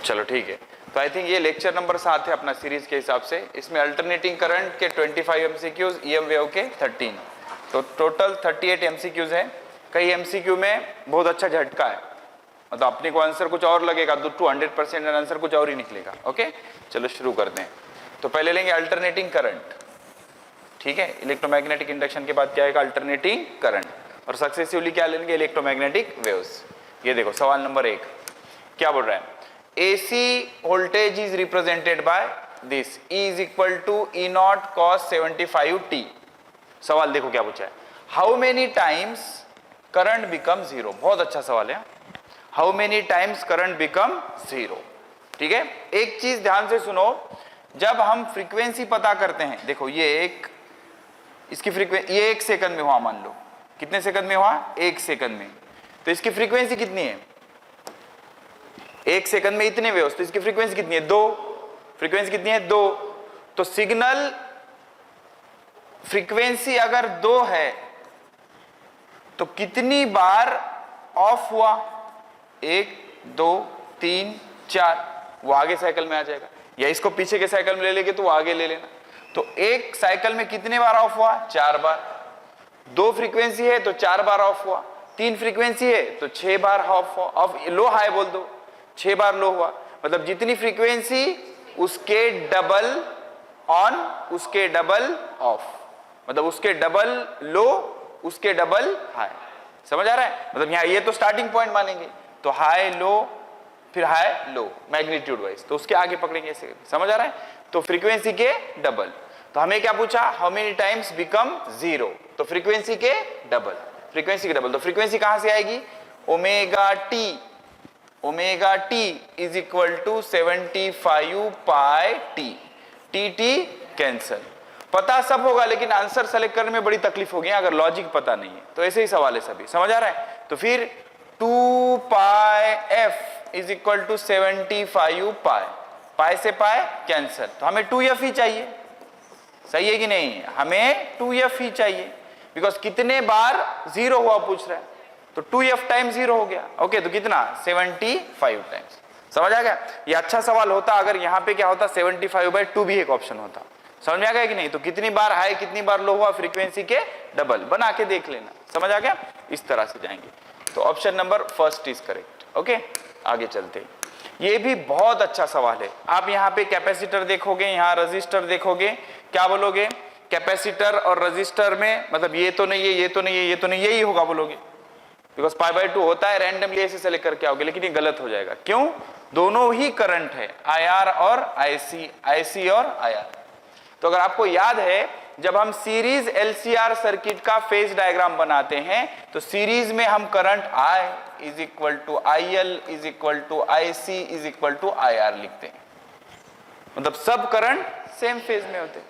चलो ठीक है, तो आई थिंक ये लेक्चर नंबर 7 है अपना सीरीज के हिसाब से। इसमें अल्टरनेटिंग करंट के 25 एमसीक्यूज, ईएम वेव के 13, तो टोटल 38 एमसीक्यूज हैं। कई एमसीक्यू में बहुत अच्छा झटका है, मतलब अपने को आंसर कुछ और लगेगा, 200% आंसर कुछ और ही निकलेगा। ओके, चलो शुरू करते हैं। तो पहले लेंगे अल्टरनेटिंग करंट, ठीक है। इलेक्ट्रोमैग्नेटिक इंडक्शन के बाद क्या आएगा? अल्टरनेटिंग करंट, और सक्सेसिवली क्या लेंगे? Electromagnetic waves. ये देखो सवाल नंबर 1 क्या बोल रहा है? AC voltage is represented by this, E is equal to E naught cos 75t। सवाल देखो क्या पूछा है, How many times current become zero? बहुत अच्छा सवाल है। How many times current become zero? ठीक है, एक चीज ध्यान से सुनो, जब हम फ्रीक्वेंसी पता करते हैं, देखो ये एक, इसकी फ्रीक्वेंसी ये 1 सेकंड में हुआ, मान लो कितने सेकंड में हुआ? 1 सेकंड में, तो इसकी फ्रीक्वेंसी कितनी है? 1 सेकंड में इतने वेव्स, तो इसकी फ्रीक्वेंसी कितनी है? 2। फ्रीक्वेंसी कितनी है? 2। तो सिग्नल फ्रीक्वेंसी अगर 2 है तो कितनी बार ऑफ हुआ? 1 2 3 4, वो आगे साइकिल में आ जाएगा, या इसको पीछे के साइकिल में ले लेंगे तो वो आगे ले लेना। तो एक साइकिल में कितने बार ऑफ हुआ? 4 बार। 2 फ्रीक्वेंसी है तो 4 बार ऑफ हुआ, 3 फ्रीक्वेंसी है तो 6 बार ऑफ हुआ। ऑफ लो हाई बोल दो, 6 बार लो हुआ, मतलब जितनी फ्रीक्वेंसी उसके डबल ऑन, उसके डबल ऑफ, मतलब उसके डबल लो, उसके डबल हाई। समझ आ रहा है? मतलब यहाँ ये तो स्टार्टिंग पॉइंट मानेंगे, तो हाई लो फिर हाई लो मैग्नीट्यूड वाइज, तो उसके आगे पकड़ेंगे ऐसे। समझ आ रहा है? तो फ्रीक्वेंसी के डबल। तो हमें क्या पूछा? How many times become zero? तो फ्रीक्वेंसी के डबल, फ्रीक्वेंसी के डबल। तो फ्रीक्वेंसी कहां से आएगी? Omega T, omega T is equal to 75 pi T. T T cancel, पता सब होगा लेकिन आंसर सेलेक्ट करने में बड़ी तकलीफ होगी अगर लॉजिक पता नहीं है। तो ऐसे ही सवाल है सभी। समझ आ रहा है? तो फिर 2 पाई एफ इज इक्वल टू 75 पाई, पाई से पाई कैंसल, तो हमें 2f ही चाहिए। सही है कि नहीं? हमें 2f ही चाहिए, बिकॉज कितने बार जीरो हुआ पूछ रहा है, तो 2f टाइम जीरो हो गया। ओके, तो कितना? 75 टाइम्स। समझ आ गया? ये अच्छा सवाल होता अगर यहाँ पे क्या होता? 75/2 भी एक ऑप्शन होता। समझ में आ गया कि नहीं? तो कितनी बार हाई कितनी बार लो हुआ, फ्रीक्वेंसी के डबल, बना के देख लेना। समझ आ गया? इस तरह से जाएंगे। तो option number first is correct. Okay, आगे चलते हैं। ये भी बहुत अच्छा सवाल है। आप यहाँ पे कैपेसिटर देखोगे, यहाँ रजिस्टर देखोगे, क्या बोलोगे? कैपेसिटर और रजिस्टर में मतलब ये तो नहीं है, ये तो नहीं है, ये तो नहीं, यही होगा बोलोगे, बिकॉज π/2 होता है, रैंडमली ऐसे सेलेक्ट करके आओगे, लेकिन ये गलत हो जाएगा। क्यों? दोनों ही करंट है, IR और IC, IC और IR। तो अगर आपको याद है, जब हम सीरीज LCR सर्किट का फेज डायग्राम बनाते हैं तो सीरीज में हम current I is equal to IL is equal to IC is equal to IR लिखते हैं, मतलब सब करंट सेम फेज में होते हैं।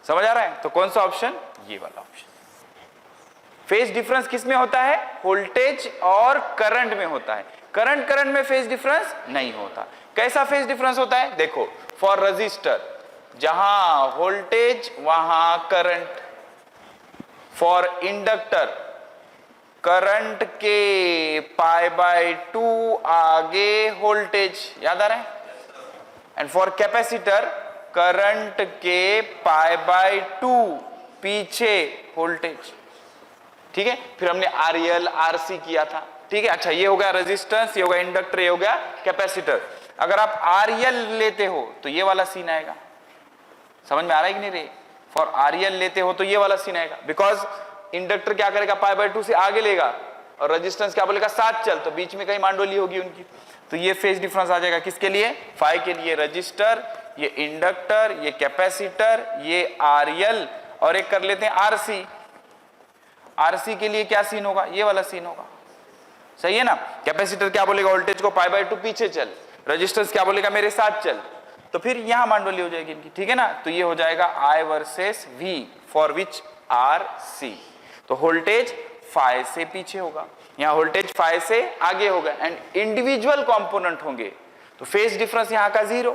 समझ आ रहा है? तो कौन सा ऑप्शन? ये वाला ऑप्शन। फेज डिफरेंस किस में होता है? वोल्टेज और करंट में होता है। करंट में फेज डिफरेंस नहीं होता। कैसा फेज डिफरेंस होता है? देखो, फॉर रजिस्टर जहां वोल्टेज वहां करंट, फॉर इंडक्टर करंट के π/2 आगे वोल्टेज, याद आ रहा है? एंड फॉर कैपेसिटर करंट के π/2 पीछे वोल्टेज। ठीक है, फिर हमने RL RC किया था। ठीक है, अच्छा ये हो गया रेजिस्टेंस, ये हो गया इंडक्टर, ये हो गया कैपेसिटर। अगर आप RL लेते हो तो ये वाला सीन आएगा। समझ में आ रहा है कि नहीं रे? फॉर RL लेते हो तो ये वाला सीन आएगा, बिकॉज इंडक्टर क्या करेगा? π/2 से आगे लेगा, और रेजिस्टेंस क्या बोलेगा? साथ चल, तो बीच में कहीं मांडोली होगी उनकी, तो ये फेज डिफरेंस आ जाएगा। किसके लिए? फाई के लिए रजिस्टर, ये इंडक्टर, ये कैपेसिटर, ये RL, और एक कर लेते हैं RC। RC के लिए क्या सीन होगा? ये वाला सीन होगा। सही है ना? कैपेसिटर क्या बोलेगा? वोल्टेज को π/2 पीछे चल, रेजिस्टेंस क्या बोलेगा? मेरे साथ चल, तो फिर यहां मांडोली हो जाएगी इनकी। ठीक है ना? तो ये हो जाएगा I versus V for which RC। तो वोल्टेज फाई से पीछे होगा, यहाँ वोल्टेज फाई से आगे होगा, एंड इंडिविजुअल कंपोनेंट होंगे, तो फेज डिफरेंस यहाँ का जीरो,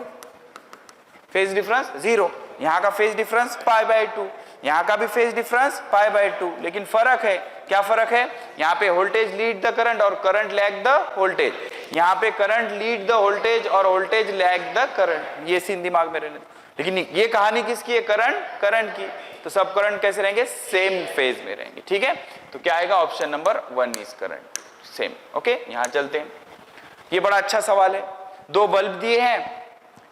फेज डिफरेंस जीरो, यहाँ का फेज डिफरेंस π/2, यहाँ का भी फेज डिफरेंस π/2, लेकिन फर्क है, क्या फर्क है? यहाँ पे वोल्टेज लीड द करंट और करंट लैग द वोल्टेज। यहाँ पे करंट लीड द वोल्टेज और वोल्टेज लैग द करंट, ये सीन दिमाग में रहने। लेकिन ये कहानी किसकी है? करंट की। तो सब करंट कैसे रहेंगे? सेम फेज में रहेंगे। ठीक है, तो क्या आएगा? Option number 1 is current same. Okay, यहां चलते हैं। ये बड़ा अच्छा सवाल है। दो बल्ब दिए हैं,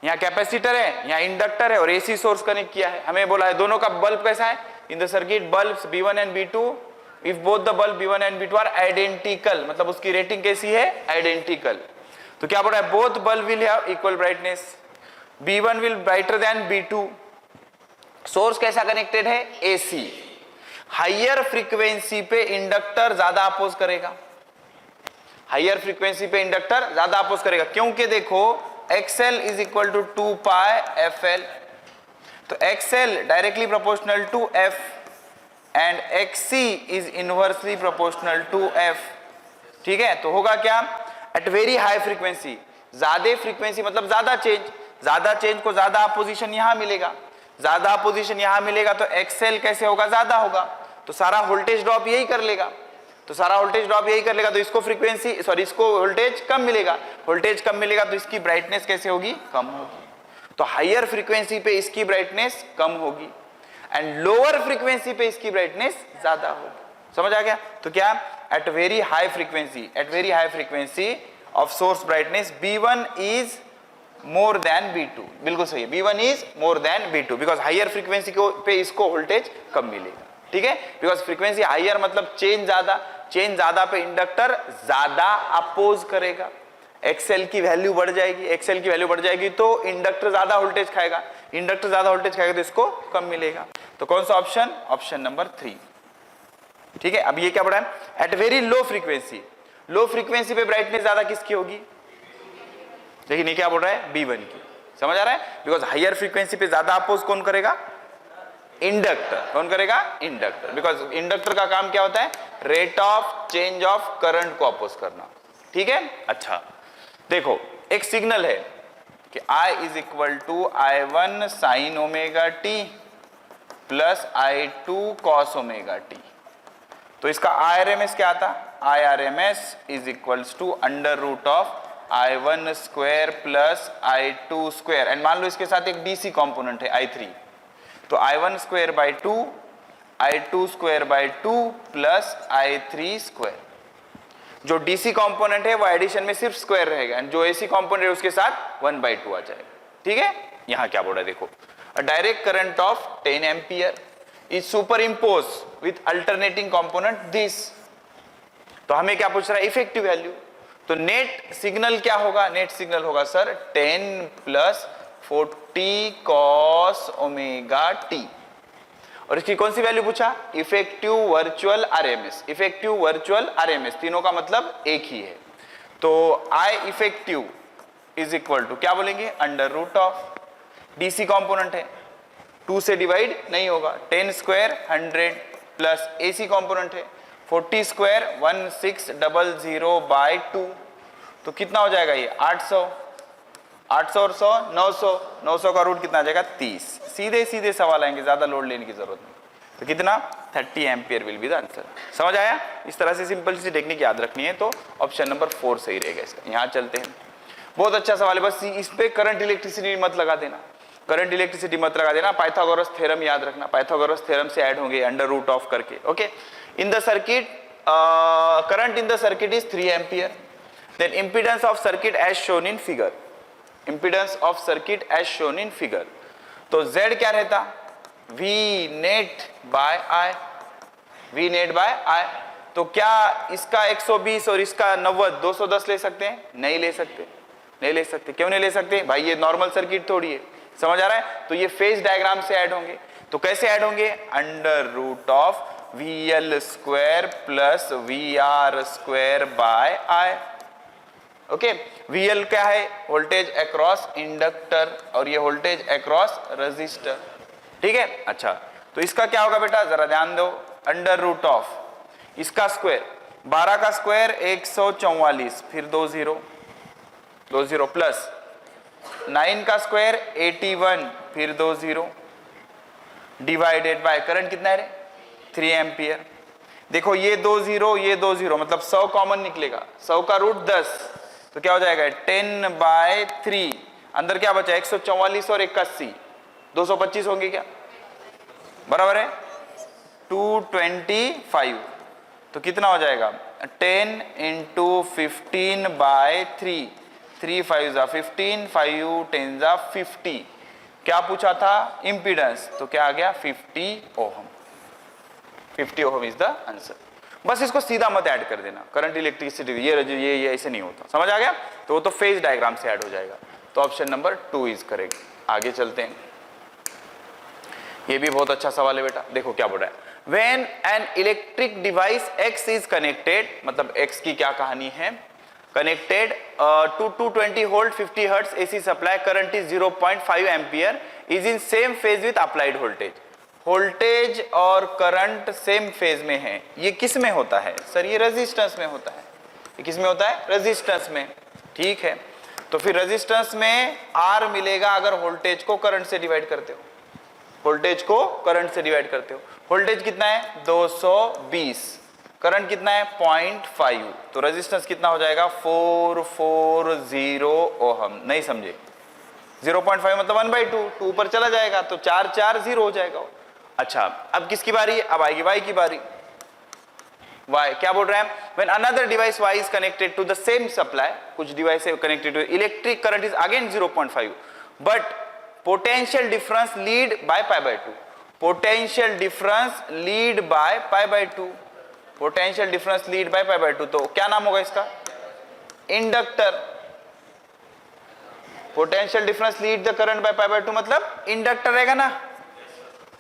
यहाँ कैपेसिटर है, यहाँ इंडक्टर है और एसी सोर्स कनेक्ट किया है। हमें बोला है दोनों का बल्ब कैसा है? In the circuit bulbs B1 and B2 if both the bulb B1 and B2 are identical, मतलब उसकी रेटिंग कैसी है? आइडेंटिकल। तो क्या बोला है? Both bulb will have equal brightness, B1 will brighter than B2। Source कैसा कनेक्टेड है? AC। हाइयर फ्रीक्वेंसी पे इंडक्टर ज्यादा अपोज करेगा, हाइयर फ्रीक्वेंसी पे इंडक्टर ज्यादा अपोज करेगा, क्योंकि देखो XL is equal to 2 pi FL, तो XL directly proportional to F and XC is inversely proportional to F। ठीक है, तो होगा क्या? एट वेरी हाई फ्रीक्वेंसी, ज्यादा फ्रीक्वेंसी मतलब ज्यादा चेंज को ज्यादा अपोजिशन यहां मिलेगा, ज्यादा अपोजिशन यहां मिलेगा, तो XL कैसे होगा? ज्यादा होगा, तो सारा वोल्टेज ड्रॉप यही कर लेगा, तो इसको फ्रीक्वेंसी इसको वोल्टेज कम मिलेगा, तो इसकी ब्राइटनेस कैसे होगी? कम होगी। तो हाइयर फ्रीक्वेंसी पे इसकी ब्राइटनेस कम होगी एंड लोअर फ्रीक्वेंसी पे इसकी ब्राइटनेस ज्यादा होगी। समझ आ गया? तो क्या? At very high frequency of source brightness B1 is more than B2, बिल्कुल सही है, B1 is more than B2 because higher frequency पे इसको वोल्टेज कम मिलेगा। ठीक है, बिकॉज फ्रीक्वेंसी हाइयर मतलब चेंज ज्यादा पे इंडक्टर ज्यादा अपोज करेगा, XL की वैल्यू बढ़ जाएगी, तो इंडक्टर ज्यादा वोल्टेज खाएगा, तो इसको कम मिलेगा। तो कौन सा ऑप्शन? Option number 3। ठीक है, अब ये क्या पढ़ा है? एट वेरी लो फ्रीक्वेंसी पे ब्राइटनेस ज्यादा किसकी होगी? लेकिन ये क्या बोल रहा है? B1 की। समझ आ रहा है? बिकॉज हाइयर फ्रीक्वेंसी पे ज्यादा अपोज कौन करेगा? इंडक्टर। कौन करेगा? इंडक्टर। बिकॉज इंडक्टर का काम क्या होता है? Rate of change of current को अपोज करना। ठीक है, अच्छा देखो, एक सिग्नल है कि I is equal to I1 sine omega T plus I2 cos omega T. तो इसका IRMS क्या आता? IRMS is equals to under root of I1 square plus I2 square, and मान लो इसके साथ एक DC कॉम्पोनेंट है I3, तो I1 square by 2, I2 square by 2 plus I3 square. जो DC कंपोनेंट है वो एडिशन में सिर्फ स्क्वायर रहेगा एंड जो AC कंपोनेंट है उसके साथ 1/2 आ जाएगा। ठीक है, यहां क्या बोल रहा है देखो, a direct current of 10 ampere is superimpose with alternating component this. तो हमें क्या पूछ रहा है? Effective value. तो नेट सिग्नल क्या होगा? नेट सिग्नल होगा सर 10 प्लस 40 कॉस ओमेगा टी, और इसकी कौन सी वैल्यू पूछा? इफेक्टिव वर्चुअल आरएमएस, तीनों का मतलब एक ही है। तो I effective is equal to क्या बोलेंगे? Under root of DC component है, 2 से डिवाइड नहीं होगा, 10 स्क्वायर 100 प्लस एसी कंपोनेंट है 40 स्क्वायर 1600 बाई 2, तो कितना हो जाएगा ये? 800 और 100 900 का रूट कितना आ जाएगा? 30। सीधे सवाल आएंगे, ज्यादा लोड लेने की जरूरत नहीं। तो कितना? 30 ampere will be the answer. समझ आया? इस तरह से सिंपल सी टेक्निक याद रखनी है, तो ऑप्शन नंबर 4 सही रहेगा इसका। यहाँ चलते हैं, बहुत अच्छा सवाल है, बस इस पे करंट इलेक्ट्रिसिटी मत लगा देना, पाइथागोरस थ्योरम याद रखना, पाइथागोरस थ्योरम से ऐड होंगे अंडर रूट ऑफ करके। Okay, in the circuit current in the circuit is 3 ampere, then impedance of circuit as shown in figure, तो Z क्या रहता? V नेट बाय I, तो क्या इसका 120 और इसका 90 210 ले सकते हैं? नहीं ले सकते। क्यों नहीं ले सकते भाई? ये नॉर्मल सर्किट थोड़ी है। समझ आ रहा है? तो ये फेज डायग्राम से ऐड होंगे। तो कैसे ऐड होंगे? Under root of VL square plus VR square by I। Okay, VL क्या है? वोल्टेज अक्रॉस इंडक्टर, और ये वोल्टेज अक्रॉस रेजिस्टर। ठीक है, अच्छा तो इसका क्या होगा बेटा? जरा ध्यान दो, अंडर रूट ऑफ इसका स्क्वायर 12 का स्क्वायर 144, फिर 2 0 प्लस 9 का स्क्वायर 81, फिर 2 0 डिवाइडेड बाय करंट कितना है? 3 एम्पियर। देखो ये 2 0 मतलब 100 कॉमन निकलेगा, 100 का रूट 10, तो क्या हो जाएगा 10/3, अंदर क्या बचा 144 और 81, 225 होंगे क्या, बराबर है 225, तो कितना हो जाएगा 10 इंटू 15/3, 3 5 जा 15, 5 10 जा 50, क्या पूछा था इंपीडेंस, तो क्या आ गया 50 ohm, 50 ohm is the answer. बस इसको सीधा मत ऐड कर देना, करंट इलेक्ट्रिसिटी ये ऐसे नहीं होता, समझ आ गया, तो वो तो फेज डायग्राम से ऐड हो जाएगा, तो ऑप्शन नंबर 2 इज करेक्ट। आगे चलते हैं, ये भी बहुत अच्छा सवाल है बेटा, देखो क्या बोल रहा है, When an electric device X is connected, मतलब X की क्या कहानी है, connected to 220 volt 50 hertz AC supply, current is 0.5 ampere, is in same phase with applied voltage. Voltage और करंट सेम फेज में है, ये किस में होता है सर, ये रेजिस्टेंस में होता है, ये किस में होता है रेजिस्टेंस में, ठीक है, तो फिर रेजिस्टेंस में R मिलेगा अगर वोल्टेज को करंट से डिवाइड करते हो, वोल्टेज को करंट से डिवाइड करते हो, वोल्टेज कितना है 220, करंट कितना है 0.5, तो रेजिस्टेंस कितना हो जाएगा 440 ओहम, नहीं समझे 0.5 मतलब 1/2, 2 ऊपर चला जाएगा तो 440 हो जाएगा। अच्छा अब किसकी बारी, अब आएगी Y की बारी, Y क्या बोल रहा है, when another device Y is connected to the same supply, कुछ डिवाइस है connected to electric current is again 0.5 but potential difference lead by pi/2, potential difference lead by pi/2, potential difference lead by pi/2, तो क्या नाम होगा इसका inductor, potential difference lead the current by pi/2 मतलब inductor रहेगा ना,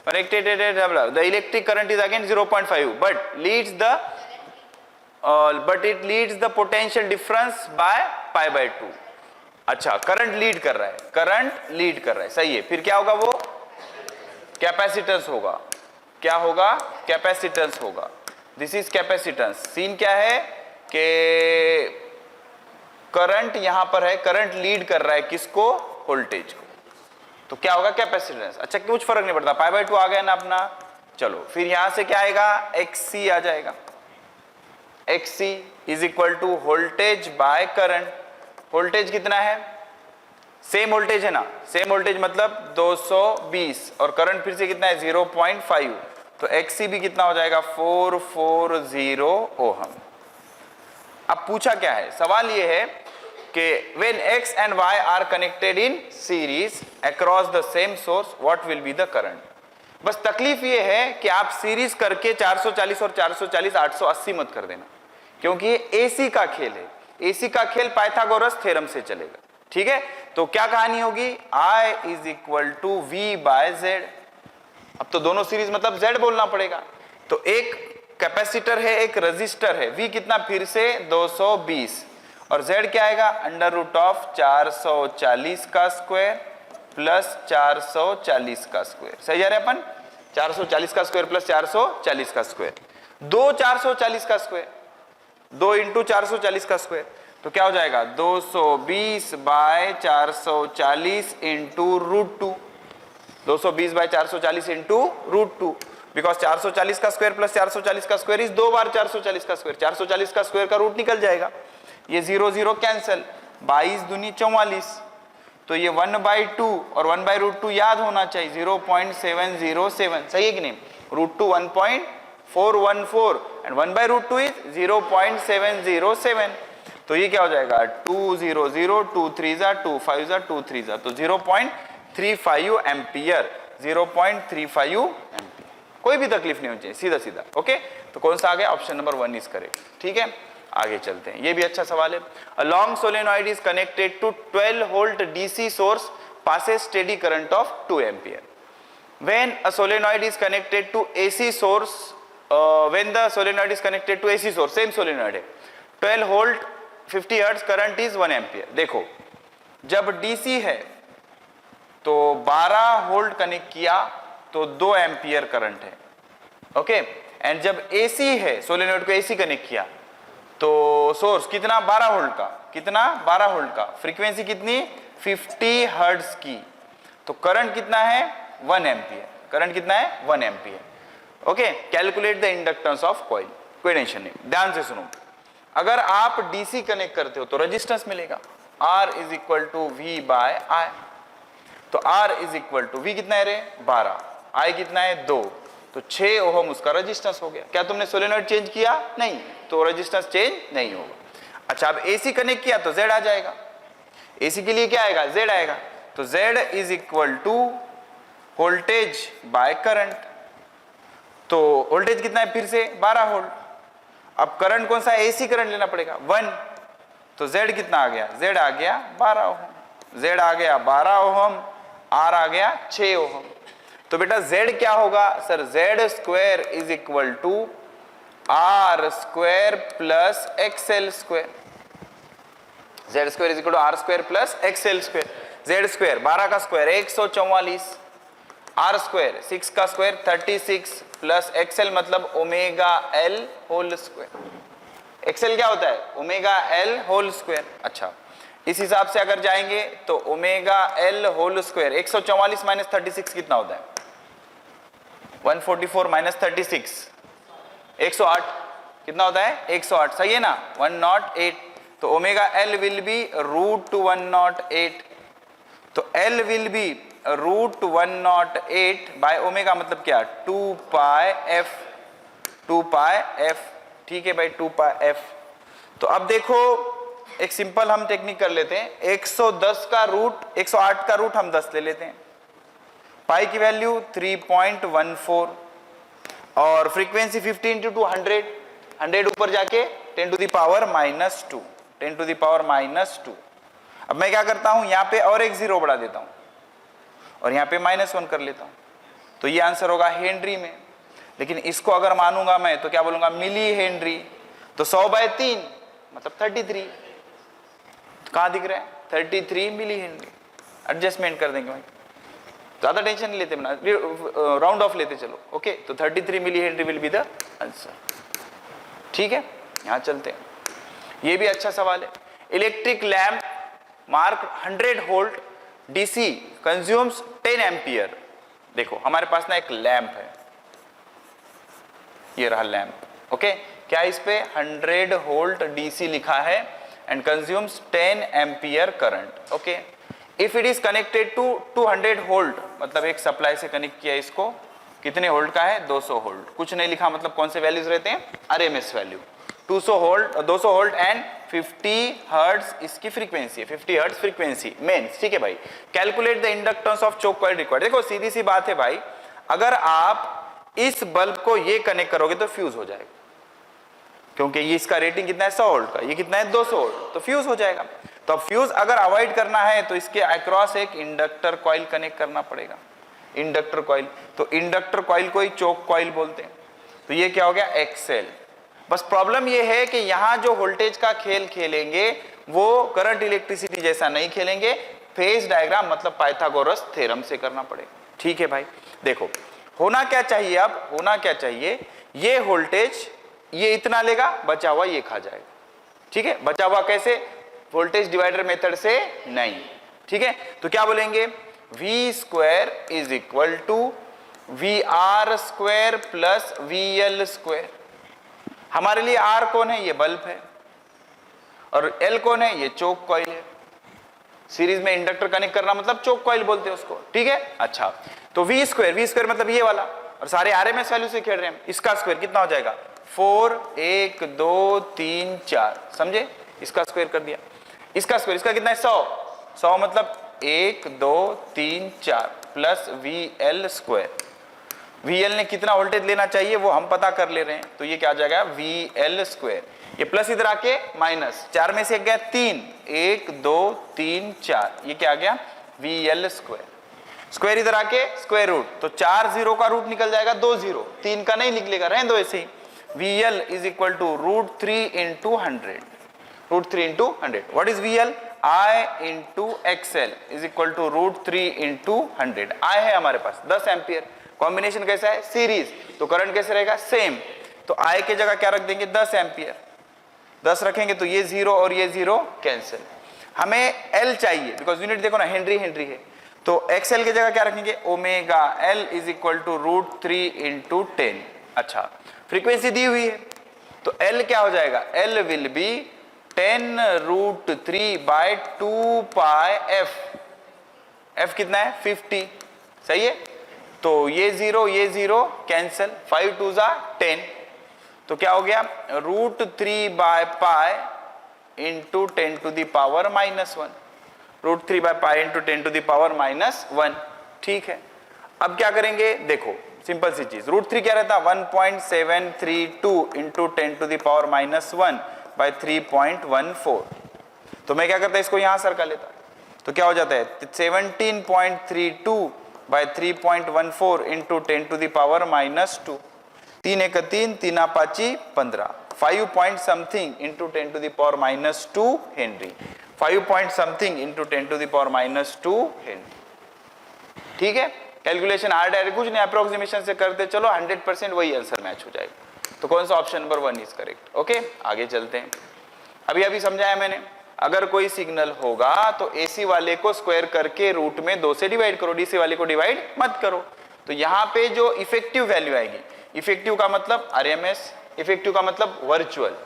connected the electric current is again 0.5 but it leads the potential difference by pi/2। अच्छा current lead कर रहा है, करंट लीड कर रहा है, सही है, फिर क्या होगा वो कैपेसिटेंस होगा, क्या होगा कैपेसिटेंस होगा, दिस इज कैपेसिटेंस। सीन क्या है कि करंट यहां पर है, करंट लीड कर रहा है किसको वोल्टेज को, तो क्या होगा कैपेसिटेंस। अच्छा कुछ फर्क नहीं पड़ता, pi/2 आ गया ना अपना, चलो फिर यहां से क्या आएगा XC आ जाएगा, XC is equal to voltage by current, voltage कितना है सेम वोल्टेज है ना, सेम वोल्टेज मतलब 220 और करंट फिर से कितना है 0.5, तो XC भी कितना हो जाएगा 440 ओहम। अब पूछा क्या है, सवाल ये है कि when X and Y are connected in series across the same source what will be the current। बस तकलीफ ये है कि आप सीरीज करके 440 और 440 880 मत कर देना, क्योंकि ये AC का खेल है, AC का खेल पाइथागोरस थ्योरम से चलेगा, ठीक है, तो क्या कहानी होगी I is equal to V/Z, अब तो दोनों सीरीज मतलब Z बोलना पड़ेगा, तो एक कैपेसिटर है एक रजिस्टर है, V कितना फिर से 220 और Z क्या आएगा √ऑफ 440 का स्क्वायर प्लस 440 का स्क्वायर, सही जा रहे अपन 440 का स्क्वायर प्लस 440 का स्क्वायर, 2 440 का स्क्वायर 2 इंटू 440 का स्क्वायर, तो क्या हो जाएगा 220/440 इंटू √2, 220/440 इंटू √2, बिकॉज 440 का स्क्वायर प्लस 440 का स्क्वायर इज 2 बार 440 का स्क्वायर, 440 का स्क्वायर का रूट निकल जाएगा, ये 0 0 कैंसिल, 22 दूनी 44, तो ये 1/2 और 1/√2 याद होना चाहिए 0.707, सही है कि नहीं, √2 1.414 एंड 1/√2 इज 0.707, तो ये क्या हो जाएगा 2 0 0 2 3 जा 2 5 जा 2 3 जा, तो 0.35 एम्पियर, 0.35 एम्पियर, कोई भी तकलीफ नहीं होनी चाहिए, सीधा सीधा, ओके, तो कौन सा आ गया ऑप्शन नंबर 1 इज करेक्ट, ठीक है। आगे चलते हैं, ये भी अच्छा सवाल है, a long solenoid is connected to 12 volt DC source passes steady current of 2 ampere when a solenoid is connected to AC source, when the solenoid is connected to AC source, same solenoid है, 12 volt 50 hertz current is 1 ampere. देखो जब DC है तो 12 volt connect किया तो 2 ampere current है, okay, and जब AC है सोलेनॉइड को एसी कनेक्ट किया तो सोर्स कितना 12 वोल्ट का, कितना 12 वोल्ट का, फ्रीक्वेंसी कितनी 50 हर्ट्ज की, तो करंट कितना है 1 एम्पियर, करंट कितना है 1 ampere, okay. Calculate the inductance of coil, कोई टेंशन नहीं, ध्यान से सुनो। अगर आप डीसी कनेक्ट करते हो तो रेजिस्टेंस मिलेगा, R is equal to V by I। तो R is equal to V कितना है रे 12, I कितना है 2, तो 6 ओम उसका रेजिस्टेंस हो गया। क्या तुमने सोलेनॉइड चेंज किया? नहीं, तो रेजिस्टेंस चेंज नहीं होगा। अच्छा, अब AC कनेक्ट किया तो Z आ जाएगा। AC के लिए क्या आएगा? Z आएगा। तो Z is equal to voltage by current. तो वोल्टेज कितना है फिर से 12 वोल्ट। अब करंट कौन सा है? AC करंट लेना पड़ेगा 1। तो Z कितना आ गया? Z आ गया 12 ओम। Z आ गया 12 ओम, R आ गया 6 ओम। तो बेटा Z क्या होगा sir? Z square is equal to R square plus XL square. Z square is equal to R square plus XL square. Z square 12 का स्क्वायर 144, R स्क्वायर 6 का स्क्वायर 36 प्लस XL मतलब omega L whole square. XL क्या होता है? Omega L whole square. अच्छा, इस हिसाब से अगर जाएंगे तो omega L whole square 144 minus 36 कितना होता है? 144 माइनस 36 108 कितना होता है? 108, सही है ना? 108। तो omega L will be root 108। तो L will be root 108 by omega मतलब क्या? 2 पाई f, 2 पाई f। ठीक है भाई, 2 पाई f। तो अब देखो एक सिंपल हम टेक्निक कर लेते हैं। 110 का रूट 108 का रूट हम 10 ले लेते हैं। पाई की वैल्यू 3.14 और फ्रीक्वेंसी 50 इंटू 100, 100 ऊपर जाके 10 to the power minus 2, 10 to the power minus 2। अब मैं क्या करता हूं, यहां पे और एक जीरो बढ़ा देता हूं और यहां पे -1 कर लेता हूं। तो ये आंसर होगा हेनरी में। लेकिन इसको अगर मानूंगा मैं तो क्या बोलूंगा? Milli henry. तो 100/3 मतलब 33। तो कहां दिख रहा है? 33 मिली हेनरी। एडजस्टमेंट कर देंगे भाई, ज्यादा टेंशन नहीं लेते, राउंड ऑफ लेते चलो। ओके, तो 33 milli henry will be the answer. ठीक है, यहां चलते हैं। ये भी अच्छा सवाल है। Electric lamp mark 100 volt DC consumes 10 ampere. देखो हमारे पास ना एक लैंप है, ये रहा लैंप। ओके, क्या इस पे 100 वोल्ट डीसी लिखा है and consumes 10 ampere current. Okay, if it is connected to 200 volt, मतलब एक सप्लाई से कनेक्ट किया इसको, कितने वोल्ट का है? 200 वोल्ट। कुछ नहीं लिखा, मतलब कौन से वैल्यूज रहते हैं? RMS value. 200 volt and 50 hertz इसकी फ्रीक्वेंसी है, 50 हर्ट्ज फ्रीक्वेंसी मेंस। ठीक है भाई, calculate the inductance of choke coil required. देखो सीधी सी बात है भाई, अगर आप इस बल्ब को ये कनेक्ट करोगे तो फ्यूज हो जाएगा, क्योंकि ये इसका रेटिंग कितना है? 100 वोल्ट का, ये कितना है? 200 वोल्ट, तो फ्यूज हो जाएगा। तो अब फ्यूज अगर अवॉइड करना है तो इसके अक्रॉस एक इंडक्टर कॉइल कनेक्ट करना पड़ेगा, इंडक्टर कॉइल। तो इंडक्टर कॉइल को ही चोक कॉइल बोलते हैं। तो ये क्या हो गया? एक्सेल। बस प्रॉब्लम ये है कि यहां जो वोल्टेज का खेल खेलेंगे वो करंट इलेक्ट्रिसिटी जैसा नहीं खेलेंगे, फेज डायग्राम मतलब पाइथागोरस थ्योरम से करना पड़ेगा। ठीक है भाई, देखो होना क्या चाहिए, अब होना क्या चाहिए, ये वोल्टेज ये इतना लेगा, बचा हुआ ये खा जाएगा। ठीक है, बचा हुआ कैसे? वोल्टेज डिवाइडर मेथड से नहीं। ठीक है, तो क्या बोलेंगे? V square is equal to VR square plus VL square. हमारे लिए R कौन है? ये बल्ब है। और L कौन है? ये चोक कॉइल है। सीरीज में इंडक्टर कनेक्ट करना मतलब चोक कॉइल बोलते हैं उसको। ठीक है, अच्छा, तो V स्क्वायर मतलब ये वाला, और सारे आरएमएस वैल्यू से खेल रहे हैं। इसका स्क्वायर कितना हो जाएगा? 4 1 2 3 4, समझे? इसका स्क्वायर कर दिया। इसका स्क्वायर, इसका कितना है? 100 मतलब 1 2 3 4 प्लस VL स्क्वायर। VL ने कितना वोल्टेज लेना चाहिए वो हम पता कर ले रहे हैं, तो ये क्या आ जाएगा? VL square. ये प्लस इधर आके माइनस, 4 में से गया 3, 1 2 3 4, ये क्या आ गया? VL square. स्क्वायर इधर आके स्क्वायर रूट, तो 4 जीरो का रूट निकल जाएगा 2 जीरो, 3 का नहीं निकलेगा, रहने दो ऐसे ही। VL is equal to √3 into 100, √3 into 100। What is VL? I into XL is equal to √3 into 100। I है हमारे पास 10 एम्पियर। कॉम्बिनेशन कैसा है? सीरीज, तो करंट कैसे रहेगा? सेम। तो I के जगह क्या रख देंगे? 10 एम्पियर। 10 रखेंगे तो ये 0 और ये 0 कैंसिल। हमें L चाहिए, बिकॉज यूनिट देखो ना, हेनरी हेनरी है। तो XL की जगह क्या रखेंगे? Omega L is equal to √3 into 10। अच्छा, फ्रीक्वेंसी दी हुई है तो L क्या हो जाएगा, L will B 10√3/2 pi f। f कितना है 50, सही है। तो ये 0 कैंसिल, 5 2 जा 10, तो क्या हो गया √3/π into 10 to the power -1, √3/π into 10 to the power -1। ठीक है, अब क्या करेंगे, देखो सिंपल सी चीज, √3 क्या रहता 1.732 into 10 to the power -1 by 3.14। तो मैं क्या करता, इसको यहां सर्कल लेता, तो क्या हो जाता है 17.32 by 3.14 into 10 to the power -2, 3 1 3 3 5 15, 5 point something into 10 to the power -2 henry, 5 point something into 10 to the power -2 henry. ठीक है, कैलकुलेशन हार्ड है कुछ नहीं, अप्रोक्सीमेशन से करते चलो 100% वही आंसर मैच हो जाएगा। तो कौन सा option number 1 is correct. Okay, आगे चलते हैं। अभी समझाया मैंने, अगर कोई सिग्नल होगा तो एसी वाले को स्क्वायर करके रूट में 2 से डिवाइड करो, डीसी वाले को डिवाइड मत करो। तो यहाँ पे जो इफेक्टिव वैल्यू आएगी, इफेक्टिव का मतलब आरएमएस, इफेक्टिव का मतलब वर्चुअल,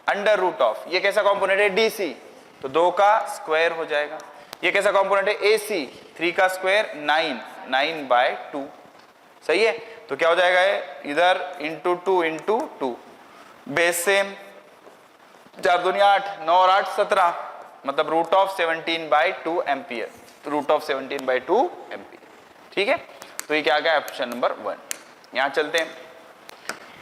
अंडर रूट ऑफ, ये कैसा कंपोनेंट है डीसी, तो 2 का स्क्वायर हो जाएगा। ये कैसा कंपोनेंट है एसी, 3 का स्क्वायर 9/2, सही है। तो क्या हो जाएगा इधर इंटू 2 इंटू 2, बेस सेम, 4 दूनी 8, 9 और 8 17, मतलब √17/2 एम्पियर, √17/2 एम्पियर। ठीक है, तो ये क्या आ गया ऑप्शन नंबर 1। यहां चलते हैं,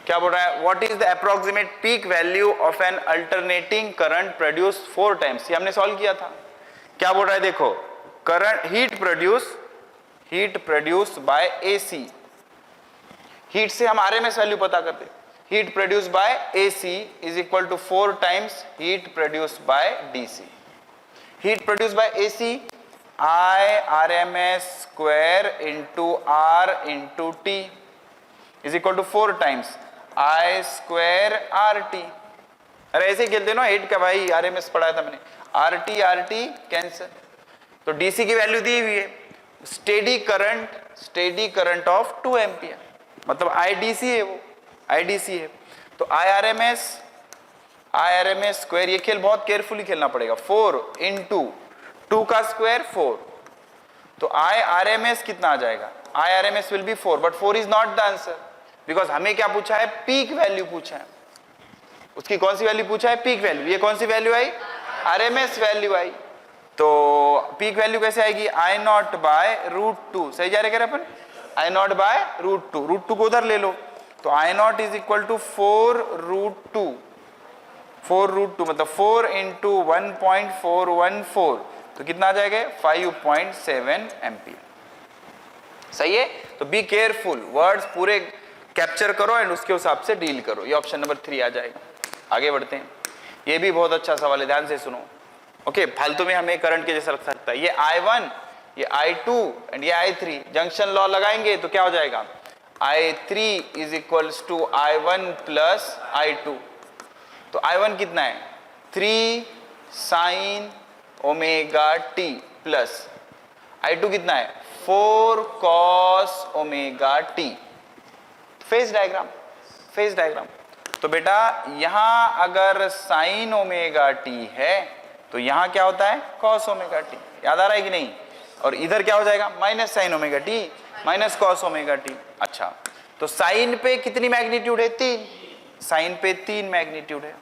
क्या बोल रहा है, what is the approximate peak value of N alternating current produce 4 times, ये हमने सॉल्व किया था। क्या बोल रहा है देखो, current heat produce by AC, heat से हम आरएमएस वैल्यू पता करते, heat produce by AC is equal to 4 times heat produce by DC. Heat produce by AC I RMS square into R into T is equal to 4 times I square R T. अरे ऐसे खेलते ना, heat का भाई RMS पढ़ाया था मैंने, R T cancel. तो डीसी की वैल्यू दी हुई है, स्टेडी करंट ऑफ 2 एम्पियर, मतलब आईडीसी है, वो आईडीसी है। तो आईआरएमएस स्क्वायर, ये खेल बहुत केयरफुली खेलना पड़ेगा, 4 इंटू 2 का स्क्वायर 4, तो आईआरएमएस कितना आ जाएगा, IRMS will be 4, but 4 is not the answer, because हमें क्या पूछा है, पीक वैल्यू पूछा है। उसकी कौन सी वैल्यू पूछा है, पीक वैल्यू। ये कौन सी वैल्यू आई, आरएमएस वैल्यू आई। तो पीक वैल्यू कैसे आएगी, आई नॉट बाय √2, सही जा रहे अपन, आई नॉट बाय √2 को उधर ले लो, तो I not is equal to 4√2, मतलब 4 इंटू 1.414, तो कितना आ जाएगा 5.7 एम्पियर, सही है। तो बी केयरफुल, वर्ड्स पूरे कैप्चर करो एंड उसके हिसाब से डील करो। ये ऑप्शन नंबर 3 आ जाएगा। आगे बढ़ते हैं, ये भी बहुत अच्छा सवाल है, ध्यान से सुनो। ओके, फालतू में हमें करंट के जैसा रख सकता है, ये I1, ये I2 एंड ये I3, जंक्शन लॉ लगाएंगे तो क्या हो जाएगा, I3 is equals to I1 plus I2। तो I1 कितना है 3 sin omega t plus I2 कितना है 4 cos omega t। Phase diagram, तो बेटा यहां अगर साइन ओमेगा t है तो यहां क्या होता है cos ओमेगा t, याद आ रहा है कि नहीं, और इधर क्या हो जाएगा minus sign omega t minus cos omega t। अच्छा, तो साइन पे कितनी मैग्नीट्यूड है 3, साइन पे 3 मैग्नीट्यूड है,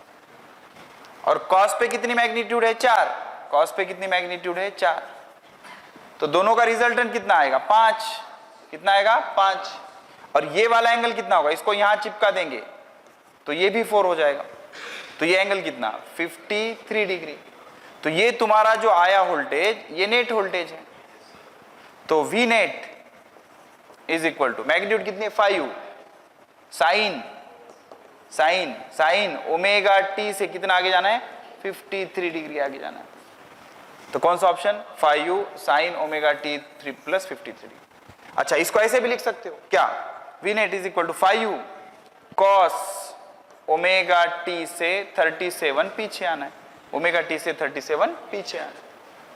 और cos पे कितनी मैग्नीट्यूड है 4, cos पे कितनी मैग्नीट्यूड है 4, तो दोनों का रिजल्टेंट कितना आएगा 5, कितना आएगा 5, और ये वाला एंगल कितना होगा, इसको यहां चिपका देंगे तो ये भी 4 हो जाएगा, तो ये एंगल कितना 53 डिग्री। तो ये तुम्हारा जो आया वोल्टेज ये नेट वोल्टेज है, तो V net is equal to magnitude कितनी 5 साइन ओमेगा t से कितना आगे जाना है 53 डिग्री आगे जाना है। तो कौन सा option 5 sine omega t 3 plus 53 degree. अच्छा, इसको ऐसे भी लिख सकते हो क्या, V net is equal to 5 cos omega t से 37 पीछे आना है, ओमेगा t से 37 पीछे आना है,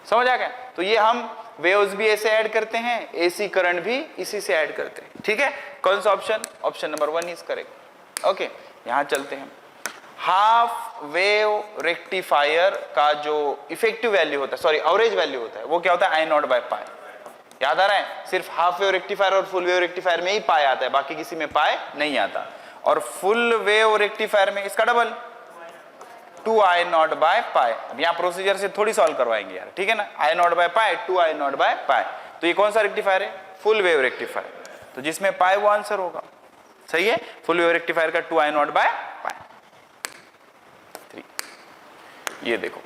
समझ आ गया। तो ये हम वेव्स भी ऐसे ऐड करते हैं, एसी करंट भी इसी से ऐड करते हैं, ठीक है। कौन सा option number 1 is correct. Okay, यहां चलते हैं। हाफ वेव रेक्टिफायर का जो इफेक्टिव वैल्यू होता है, सॉरी एवरेज वैल्यू होता है, वो क्या होता है? आई नॉट बाय पाई। याद आ रहा है? सिर्फ हाफ वेव रेक्टिफायर और फुल वेव रेक्टिफायर में ही पाई आता है, बाकी किसी में पाई नहीं आता। और फुल वेव रेक्टिफायर में इसका डबल 2 आई नॉट बाय पाई। अब यहाँ प्रोसीजर से थोड़ी सॉल्व करवाएंगे यार, ठीक है ना? I not by pi, 2 I not by pi. तो ये कौन सा रेक्टिफायर है? Full wave rectifier. तो जिसमें पाई वो आंसर होगा। सही है? फुल वेव रेक्टिफायर का 2 आई नॉट बाय पाई। ये देखो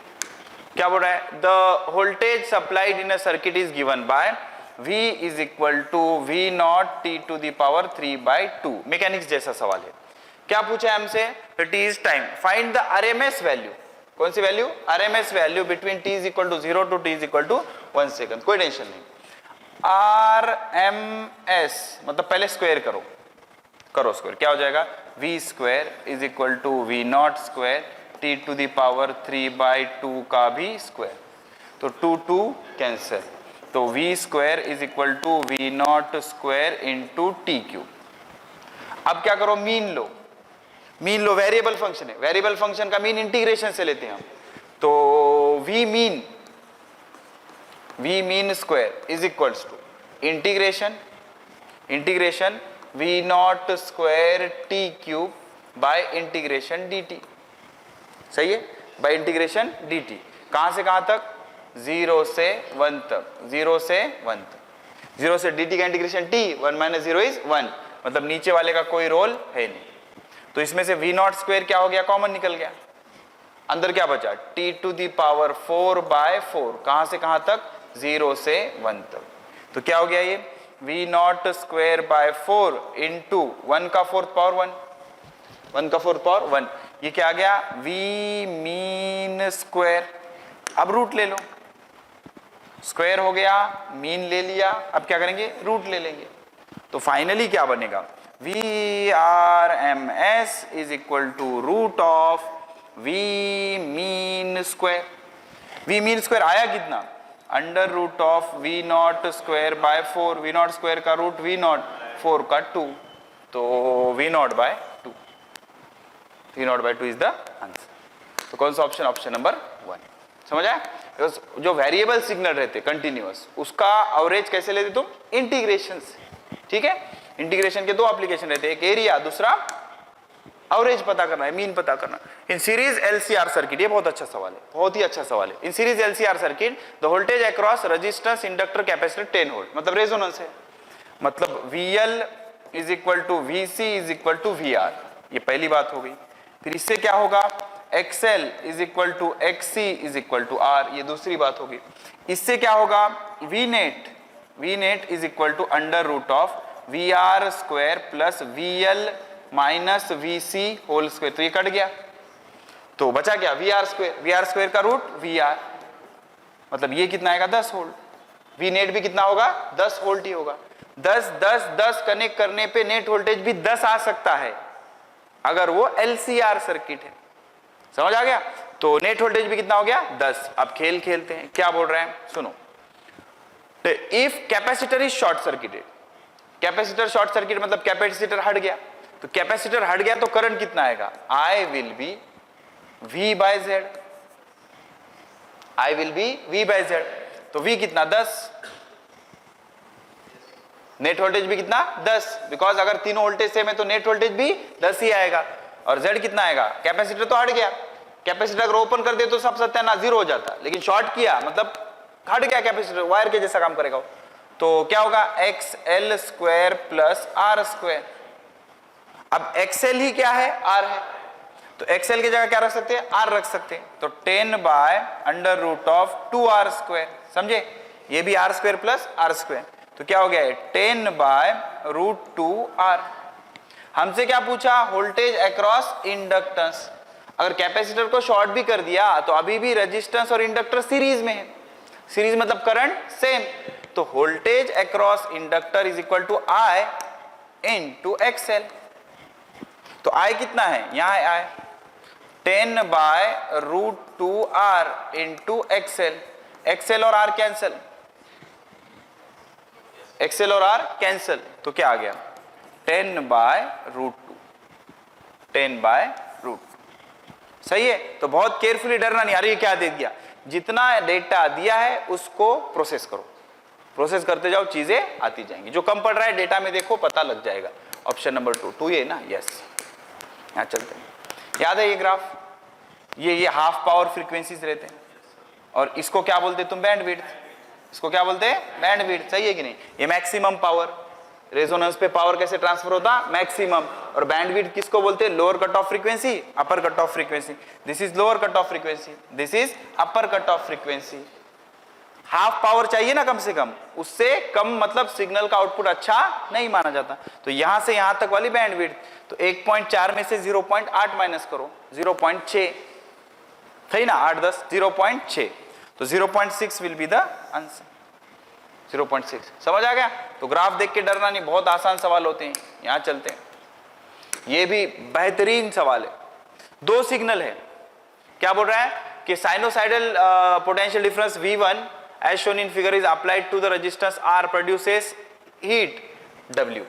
क्या बोल रहा है? The voltage supplied in a circuit is given by V is equal to V not T to the power 3/2। Mechanics जैसा सवाल है। क्या पूछा है हमसे? It is time, find the RMS value. कौन सी वैल्यू? RMS value between t is equal to 0 to t is equal to 1 second. कोई टेंशन नहीं। RMS मतलब पहले स्क्वायर करो, करो स्क्वायर। क्या हो जाएगा? V square is equal to V not square t to the power 3/2 का भी स्क्वायर। तो 2 2 कैंसिल, तो V square is equal to V not square into T cube. अब क्या करो? मीन लो। मीन लो वेरिएबल फंक्शन है, वेरिएबल फंक्शन का मीन इंटीग्रेशन से लेते हैं हम। तो V mean square is equals to integration V not square T cube by integration dt। सही है? By integration dt। कहां से कहां तक? 0 से 1 तक, 0 से 1 तक। 0 से dt का इंटीग्रेशन t, 1 माइनस 0 इज 1, मतलब नीचे वाले का कोई रोल है नहीं। तो इसमें से V नॉट स्क्वायर क्या हो गया? कॉमन निकल गया। अंदर क्या बचा? t to the power 4/4। कहां से कहां तक? 0 से 1 तक। तो क्या हो गया ये? V not square by 4 into 1 का 4th पावर 1, 1 का 4th पावर 1। ये क्या आ गया? V mean square. अब रूट ले लो, स्क्वायर हो गया, मीन ले लिया, अब क्या करेंगे? रूट ले लेंगे। तो फाइनली क्या बनेगा? VRMS is equal to root of V mean square. V mean square आया कितना? Under root of V not square by 4। V not square का रूट V नॉट, 4 का 2, तो V not by 2। V not by 2 is the answer. तो कौन सा option? Option number 1। समझ आया? जो वेरिएबल सिग्नल रहते कंटिन्यूअस, उसका एवरेज कैसे लेते तुम? इंटीग्रेशन से। ठीक है? इंटीग्रेशन के दो एप्लीकेशन रहते हैं, एक एरिया, दूसरा एवरेज पता करना है, मीन पता करना। इन सीरीज एलसीआर सर्किट, ये बहुत अच्छा सवाल है, बहुत ही अच्छा सवाल है। In series LCR circuit the voltage across resistance inductor capacitor 10 volt, मतलब रेजोनेंस है, मतलब VL is equal to VC is equal to VR। ये पहली बात हो गई। फिर इससे क्या होगा? XL is equal to XC is equal to R, ये दूसरी बात होगी। इससे क्या होगा? VNet is equal to under root of VR square plus VL minus VC whole square. तो ये कट गया, तो बचा क्या? VR स्क्वायर का रूट VR, मतलब ये कितना आएगा? 10 वोल्ट। VNet भी कितना होगा? 10 वोल्ट ही होगा। 10 कनेक्ट करने पे नेट वोल्टेज भी 10 आ सकता है अगर वो LCR सर्किट है। समझ आ गया? तो नेट वोल्टेज भी कितना हो गया? 10। अब खेल खेलते हैं, क्या बोल रहे हैं सुनो। If capacitor is short circuited, capacitor short circuit मतलब कैपेसिटर हट गया, तो कैपेसिटर हट गया तो करंट कितना आएगा? I will be V by Z, I will be V by Z। तो V कितना? 10। नेट वोल्टेज भी कितना? 10, बिकॉज अगर तीनों वोल्टेज सेम है तो नेट वोल्टेज भी 10 ही आएगा। और Z कितना आएगा? कैपेसिटर तो हट गया, कैपेसिटर अगर ओपन कर दे तो सब सत्यानाश 0 हो जाता, लेकिन शॉर्ट किया मतलब हट गया कैपेसिटर, वायर के जैसा काम करेगा। तो क्या होगा? XL square plus R square. अब XL ही क्या है? R है, तो XL की जगह क्या रख सकते हैं? R रख सकते हैं। तो 10 by under root of 2R square. समझे? ये भी R square plus R square, तो क्या हो गया? 10 बाय रूट 2R। हमसे क्या पूछा? Voltage across inductance. अगर कैपेसिटर को शॉर्ट भी कर दिया तो अभी भी रेजिस्टेंस और इंडक्टर सीरीज में है। सीरीज मतलब करंट सेम, तो voltage across inductor is equal to I into XL। तो I कितना है? यहां है I, 10 by root 2R into XL। XL और R कैंसिल, XL और R कैंसिल, तो क्या आ गया? 10 बाय रूट 2, 10 बाय रूट 2। सही है, तो बहुत केयरफुली डरना नहीं, अरे ये क्या दे दिया, जितना डेटा दिया है उसको प्रोसेस करो, प्रोसेस करते जाओ, चीजें आती जाएंगी। जो कम पड़ रहा है डेटा में देखो, पता लग जाएगा। ऑप्शन नंबर 2 ये ना, यस। यहां चलते हैं, याद है ये ग्राफ, ये हाफ पावर फ्रीक्वेंसीज रहते हैं, और इसको क्या बोलते तुम, बैंडविड्थ, इसको क्या बोलते हैं, बैंडविड्थ, सही है कि नहीं। ये मैक्सिमम पावर, रेजोनेंस पे पावर कैसे ट्रांसफर होता, मैक्सिमम, और बैंडविड्थ किसको बोलते हैं, lower cut off frequency, upper cut off frequency. This is lower cut off frequency, this is upper cut off frequency. Half power चाहिए ना कम से कम, उससे कम मतलब सिग्नल का आउटपुट अच्छा नहीं माना जाता। तो यहां से यहां तक वाली बैंडविड्थ, तो 1.4 में से 0.8 माइनस करो, 0.6, सही ना, 8 10 0.6, तो 0.6 विल बी द आंसर, 0.6। समझ आ गया। तो ग्राफ देख के डरना नहीं, बहुत आसान सवाल होते हैं। यहां चलते हैं, ये भी बेहतरीन सवाल है। 2 सिग्नल है, क्या बोल रहा है कि sinusoidal potential difference V1 as shown in figure is applied to the resistance R produces heat W।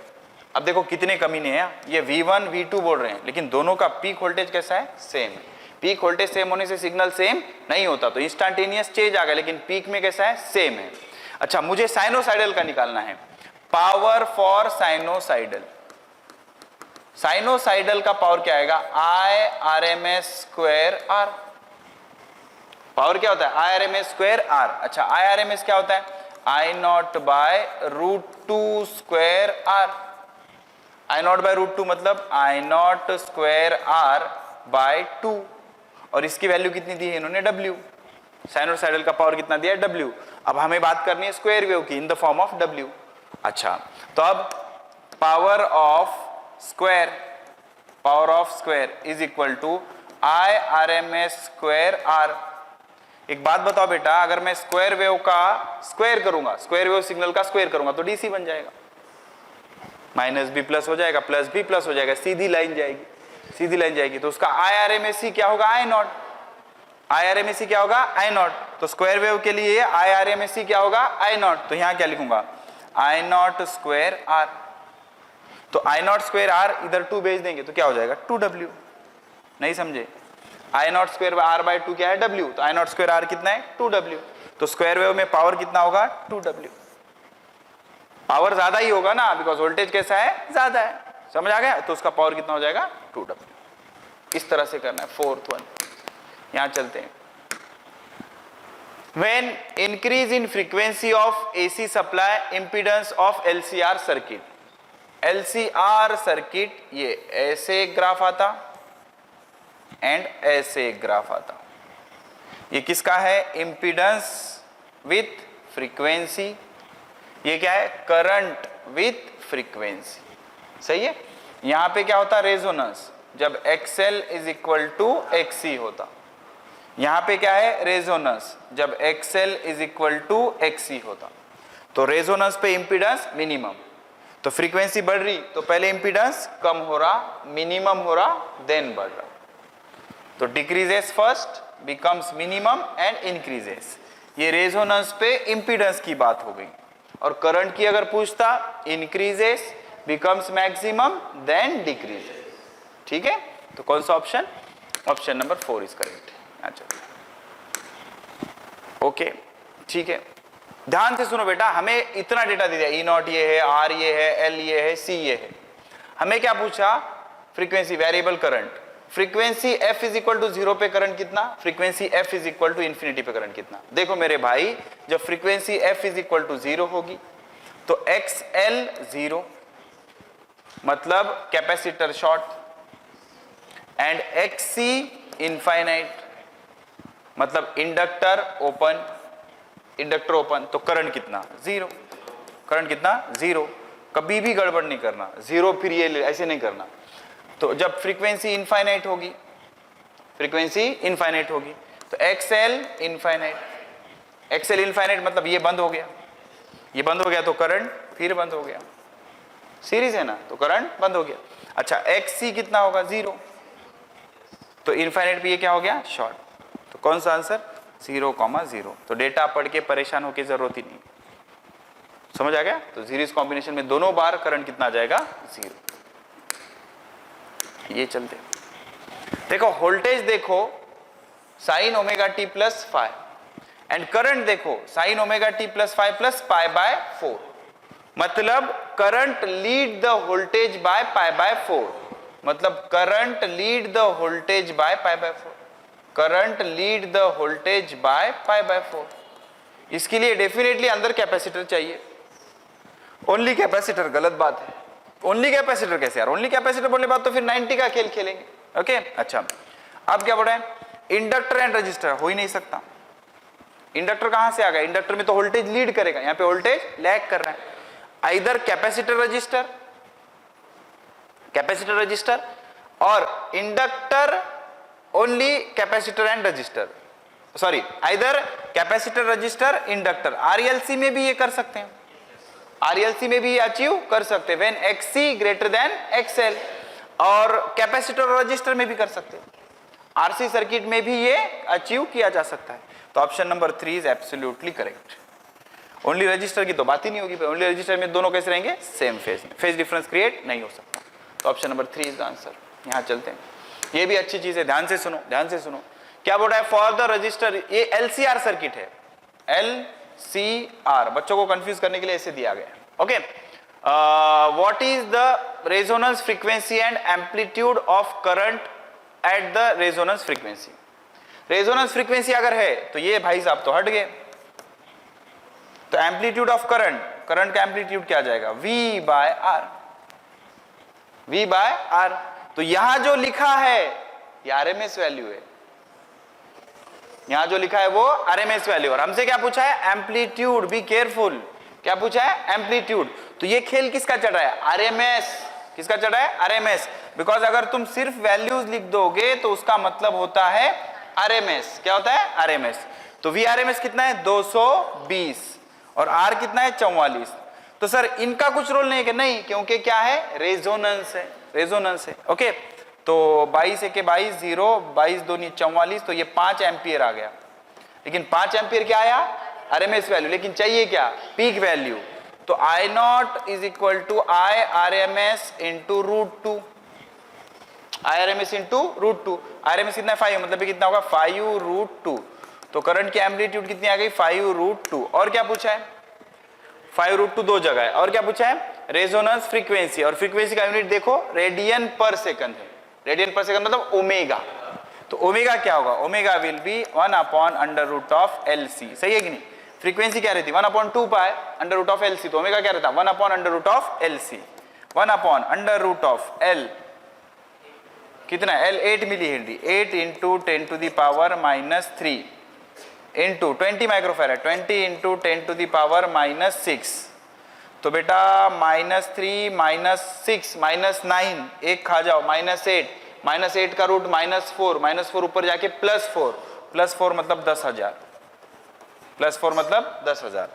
अब देखो कितने कमीने हैं, ये V1 V2 बोल रहे हैं, लेकिन दोनों का पीक वोल्टेज कैसा है, सेम है। पीक वोल्टेज सेम होने से सिग्नल सेम नहीं होता, तो इंस्टेंटेनियस चेंज आ गया, लेकिन पीक में कैसा है, सेम है। अच्छा, मुझे साइनोसाइडल का निकालना है, पावर फॉर साइनोसाइडल। साइनोसाइडल का पावर क्या आएगा, IRMS स्क्वायर R। पावर क्या होता है, IRMS स्क्वायर R। अच्छा, IRMS क्या होता है, I0 bye √2 square R। I0 bye √2 मतलब I0 स्क्वायर R बाय 2, और इसकी वैल्यू कितनी दी है इन्होंने, W। साइनोसाइडल का पावर कितना दिया है, W। अब हमें बात करनी है स्क्वायर वेव की, in the form of W। अच्छा, तो अब power of square is equal to IRMS square R। एक बात बताओ बेटा, अगर मैं स्क्वायर वेव का स्क्वायर करूंगा, स्क्वायर वेव सिग्नल का स्क्वायर करूंगा, तो DC बन जाएगा, माइनस बी प्लस हो जाएगा, प्लस बी प्लस हो जाएगा, सीधी लाइन जाएगी, सीधी लाइन जाएगी। तो उसका IRMSC क्या होगा, I0। IRMSC क्या होगा, I0। तो स्क्वायर वेव के लिए IRMSC क्या होगा, I0। तो यहां क्या लिखूंगा, I0 स्क्वायर R। तो I0 स्क्वायर R इधर 2 भेज देंगे तो क्या हो जाएगा, 2W। नहीं समझे, I0 स्क्वायर R बाय 2 क्या है, W। तो I0 स्क्वायर R कितना है, 2W। तो स्क्वायर वेव में पावर कितना होगा, 2W। पावर ज्यादा ही होगा ना, बिकॉज वोल्टेज कैसा है, ज्यादा है। समझ आ गया, तो उसका पावर कितना हो जाएगा, 2W। इस तरह से करना है। 4th वन, यहां चलते हैं। When increase in frequency of AC supply impedance of LCR circuit, LCR circuit ये ऐसे ग्राफ आता एंड ऐसे ग्राफ आता। ये किसका है, इम्पीडेंस विथ फ्रीक्वेंसी, ये क्या है, करंट विथ फ्रीक्वेंसी, सही है। यहां पे क्या होता, रेजोनेंस, जब XL is equal to XC होता। यहां पे क्या है, रेजोनेंस, जब XL is equal to XC होता। तो रेजोनेंस पे इम्पीडेंस मिनिमम, तो फ्रीक्वेंसी बढ़ रही तो पहले इम्पीडेंस कम हो रहा, मिनिमम हो रहा, देन बढ़ रहा। तो decreases first, becomes minimum and increases. ये रेजोनेंस पे इम्पीडेंस की बात हो गई। और करंट की अगर पूछता, increases, becomes maximum, then decreases. ठीक है, तो कौन सा option, option number 4 is correct. अच्छा, ओके, ठीक है। ध्यान से सुनो बेटा, हमें इतना डेटा दे दिया, E0 ये है, R ये है, L ये है, C ये है। हमें क्या पूछा, frequency, variable current. Frequency f is equal to 0 पे करंट कितना, frequency f is equal to infinity पे करंट कितना। देखो मेरे भाई, जब frequency f is equal to 0 होगी तो XL 0 मतलब capacitor short, and XC infinite मतलब इंडक्टर ओपन, इंडक्टर ओपन। तो करंट कितना, 0। करंट कितना, 0। कभी भी गड़बड़ नहीं करना, 0 फिर ये ऐसे नहीं करना। तो जब फ्रीक्वेंसी इनफाइनाइट होगी, फ्रीक्वेंसी इनफाइनाइट होगी तो XL इनफाइनाइट, XL इनफाइनाइट मतलब ये बंद हो गया, ये बंद हो गया तो करंट फिर बंद हो गया। सीरीज है ना, तो करंट बंद हो गया। अच्छा, XC कितना होगा, 0। तो इनफाइनाइट पे ये क्या हो गया, शॉर्ट। तो कौन सा आंसर, 0,0। तो डेटा पढ़ के परेशान होकर जरूरत ही नहीं। समझ आ गया। तो सीरीज कॉम्बिनेशन में दोनों बार करंट कितना आ जाएगा, 0। ये चलते देखो वोल्टेज देखो sine omega T plus five, and current देखो sine omega T plus five plus pi by 4, मतलब current lead the voltage by pi by 4, मतलब current lead the voltage by pi by 4, current lead the voltage by pi by 4। इसके लिए definitely अंदर capacitor चाहिए। Only capacitor गलत बात है। Only capacitor कैसे यार? ओनली कैपेसिटर बोलने बाद तो फिर 90 का खेल खेलेंगे। ओके अच्छा, अब क्या बोला है? इंडक्टर एंड रजिस्टर हो ही नहीं सकता। इंडक्टर कहां से आ गया? इंडक्टर में तो वोल्टेज लीड करेगा, यहां पे वोल्टेज लैग कर रहा है। Either capacitor resistor, capacitor resistor, और inductor only capacitor and resistor, sorry either capacitor resistor inductor. RLC में भी ये कर सकते हैं, आरएलसी में भी अचीव कर सकते हैं व्हेन एक्ससी ग्रेटर देन एक्सएल, और कैपेसिटर और रजिस्टर में भी कर सकते हैं। आरसी सर्किट में भी ये अचीव किया जा सकता है। तो option number 3 is absolutely correct. Only register की तो बात ही नहीं होगी, ओनली रजिस्टर में दोनों कैसे रहेंगे? सेम फेज में, फेज डिफरेंस क्रिएट नहीं हो सकता। तो option number 3 is the answer. यहां चलते हैं, ये भी अच्छी चीज है, ध्यान से सुनो, ध्यान से सुनो। क्या बोल रहा है? फॉर द रजिस्टर, ये एलसीआर सर्किट है, एलसीआर, बच्चों को कंफ्यूज करने के लिए ऐसे दिया गया। Okay, what is the resonance frequency and amplitude of current at the resonance frequency? Resonance frequency अगर है तो ये भाई साहब तो हट गए। तो एम्पलीट्यूड ऑफ करंट, करंट का एम्पलीट्यूड क्या आ जाएगा? V by R, V by R. तो यहां जो लिखा है ये आरएमएस वैल्यू है, यहां जो लिखा है वो आरएमएस वैल्यू। और हमसे क्या पूछा है? एम्पलीट्यूड। बी केयरफुल, क्या पूछा है? एम्पलीट्यूड। तो ये खेल किसका चढ़ रहा है? आरएमएस। किसका चढ़ रहा है? आरएमएस। बिकॉज अगर तुम सिर्फ वैल्यूज लिख दोगे तो उसका मतलब होता है आरएमएस। क्या होता है? आरएमएस। तो वी आरएमएस कितना है? 220, और आर कितना है? 44। तो सर इनका कुछ रोल नहीं है कि नहीं, क्योंकि क्या है? रेजोनेंस है, रेजोनेंस है। ओके, तो 22 1 22 0, 22 2 44, तो ये 5 एम्पियर आ गया। लेकिन 5 एम्पियर क्या आया? RMS value. लेकिन चाहिए क्या? Peak value. तो I not is equal to I R M S into √2, I R M S into √2। R M S कितना है? 5, मतलब कितना होगा? 5√2। तो करंट की एम्पलीट्यूड कितनी आ गई? 5√2। और क्या पूछा है? 5√2 दो जगह है। और क्या पूछा है? रेजोनेंस फ्रीक्वेंसी, और फ्रीक्वेंसी का यूनिट देखो रेडियन पर सेकंड है। रेडियन पर सेकंड मतलब ओमेगा। तो ओमेगा क्या होगा? Omega will be 1/√LC। सही है कि नहीं? फ्रीक्वेंसी क्या रहती? 1/2 पाई √LC। तो ओमेगा क्या रहता? 1/√LC। 1/√L कितना? L 8 milli henry. 8 into 10⁻³ into 20 microfarad, 20 into 10⁻⁻6। तो बेटा -3 -6 -9, एक खा जाओ, -8, -8 का रूट -4, -4 ऊपर जाके +4, +4 मतलब 10,000, +4 मतलब 10,000।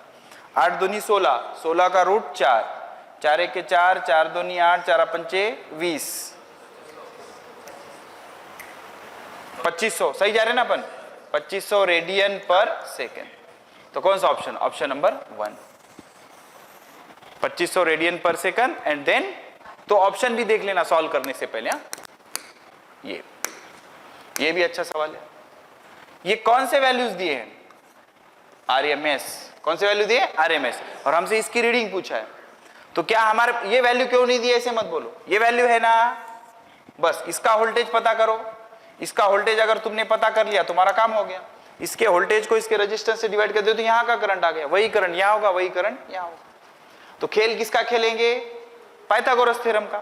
8 दूनी 16, 16 का रूट 4, 4 1 4, 4 दूनी 8, 4 पंचे 20, 2500। सही जा रहे ना अपन? 2500 रेडियन पर सेकेंड। तो कौन सा ऑप्शन? ऑप्शन नंबर 1, 2500 रेडियन पर सेकंड। एंड देन तो ऑप्शन भी देख लेना सॉल्व करने से पहले। ये भी अच्छा सवाल है। ये कौन से वैल्यूज दिए हैं? आरएमएस। कौन से वैल्यू दिए? आरएमएस। और हमसे इसकी रीडिंग पूछा है। तो क्या हमारे ये वैल्यू क्यों नहीं दिए? ऐसे मत बोलो, ये वैल्यू है ना, बस इसका वोल्टेज पता करो। इसका वोल्टेज अगर तुमने पता कर लिया तुम्हारा काम हो गया। इसके वोल्टेज को इसके रेजिस्टेंस से डिवाइड कर दो तो यहां का करंट आ गया, वही करंट यहां होगा, वही करंट यहां होगा। तो खेल किसका खेलेंगे? पाइथागोरस थ्योरम का।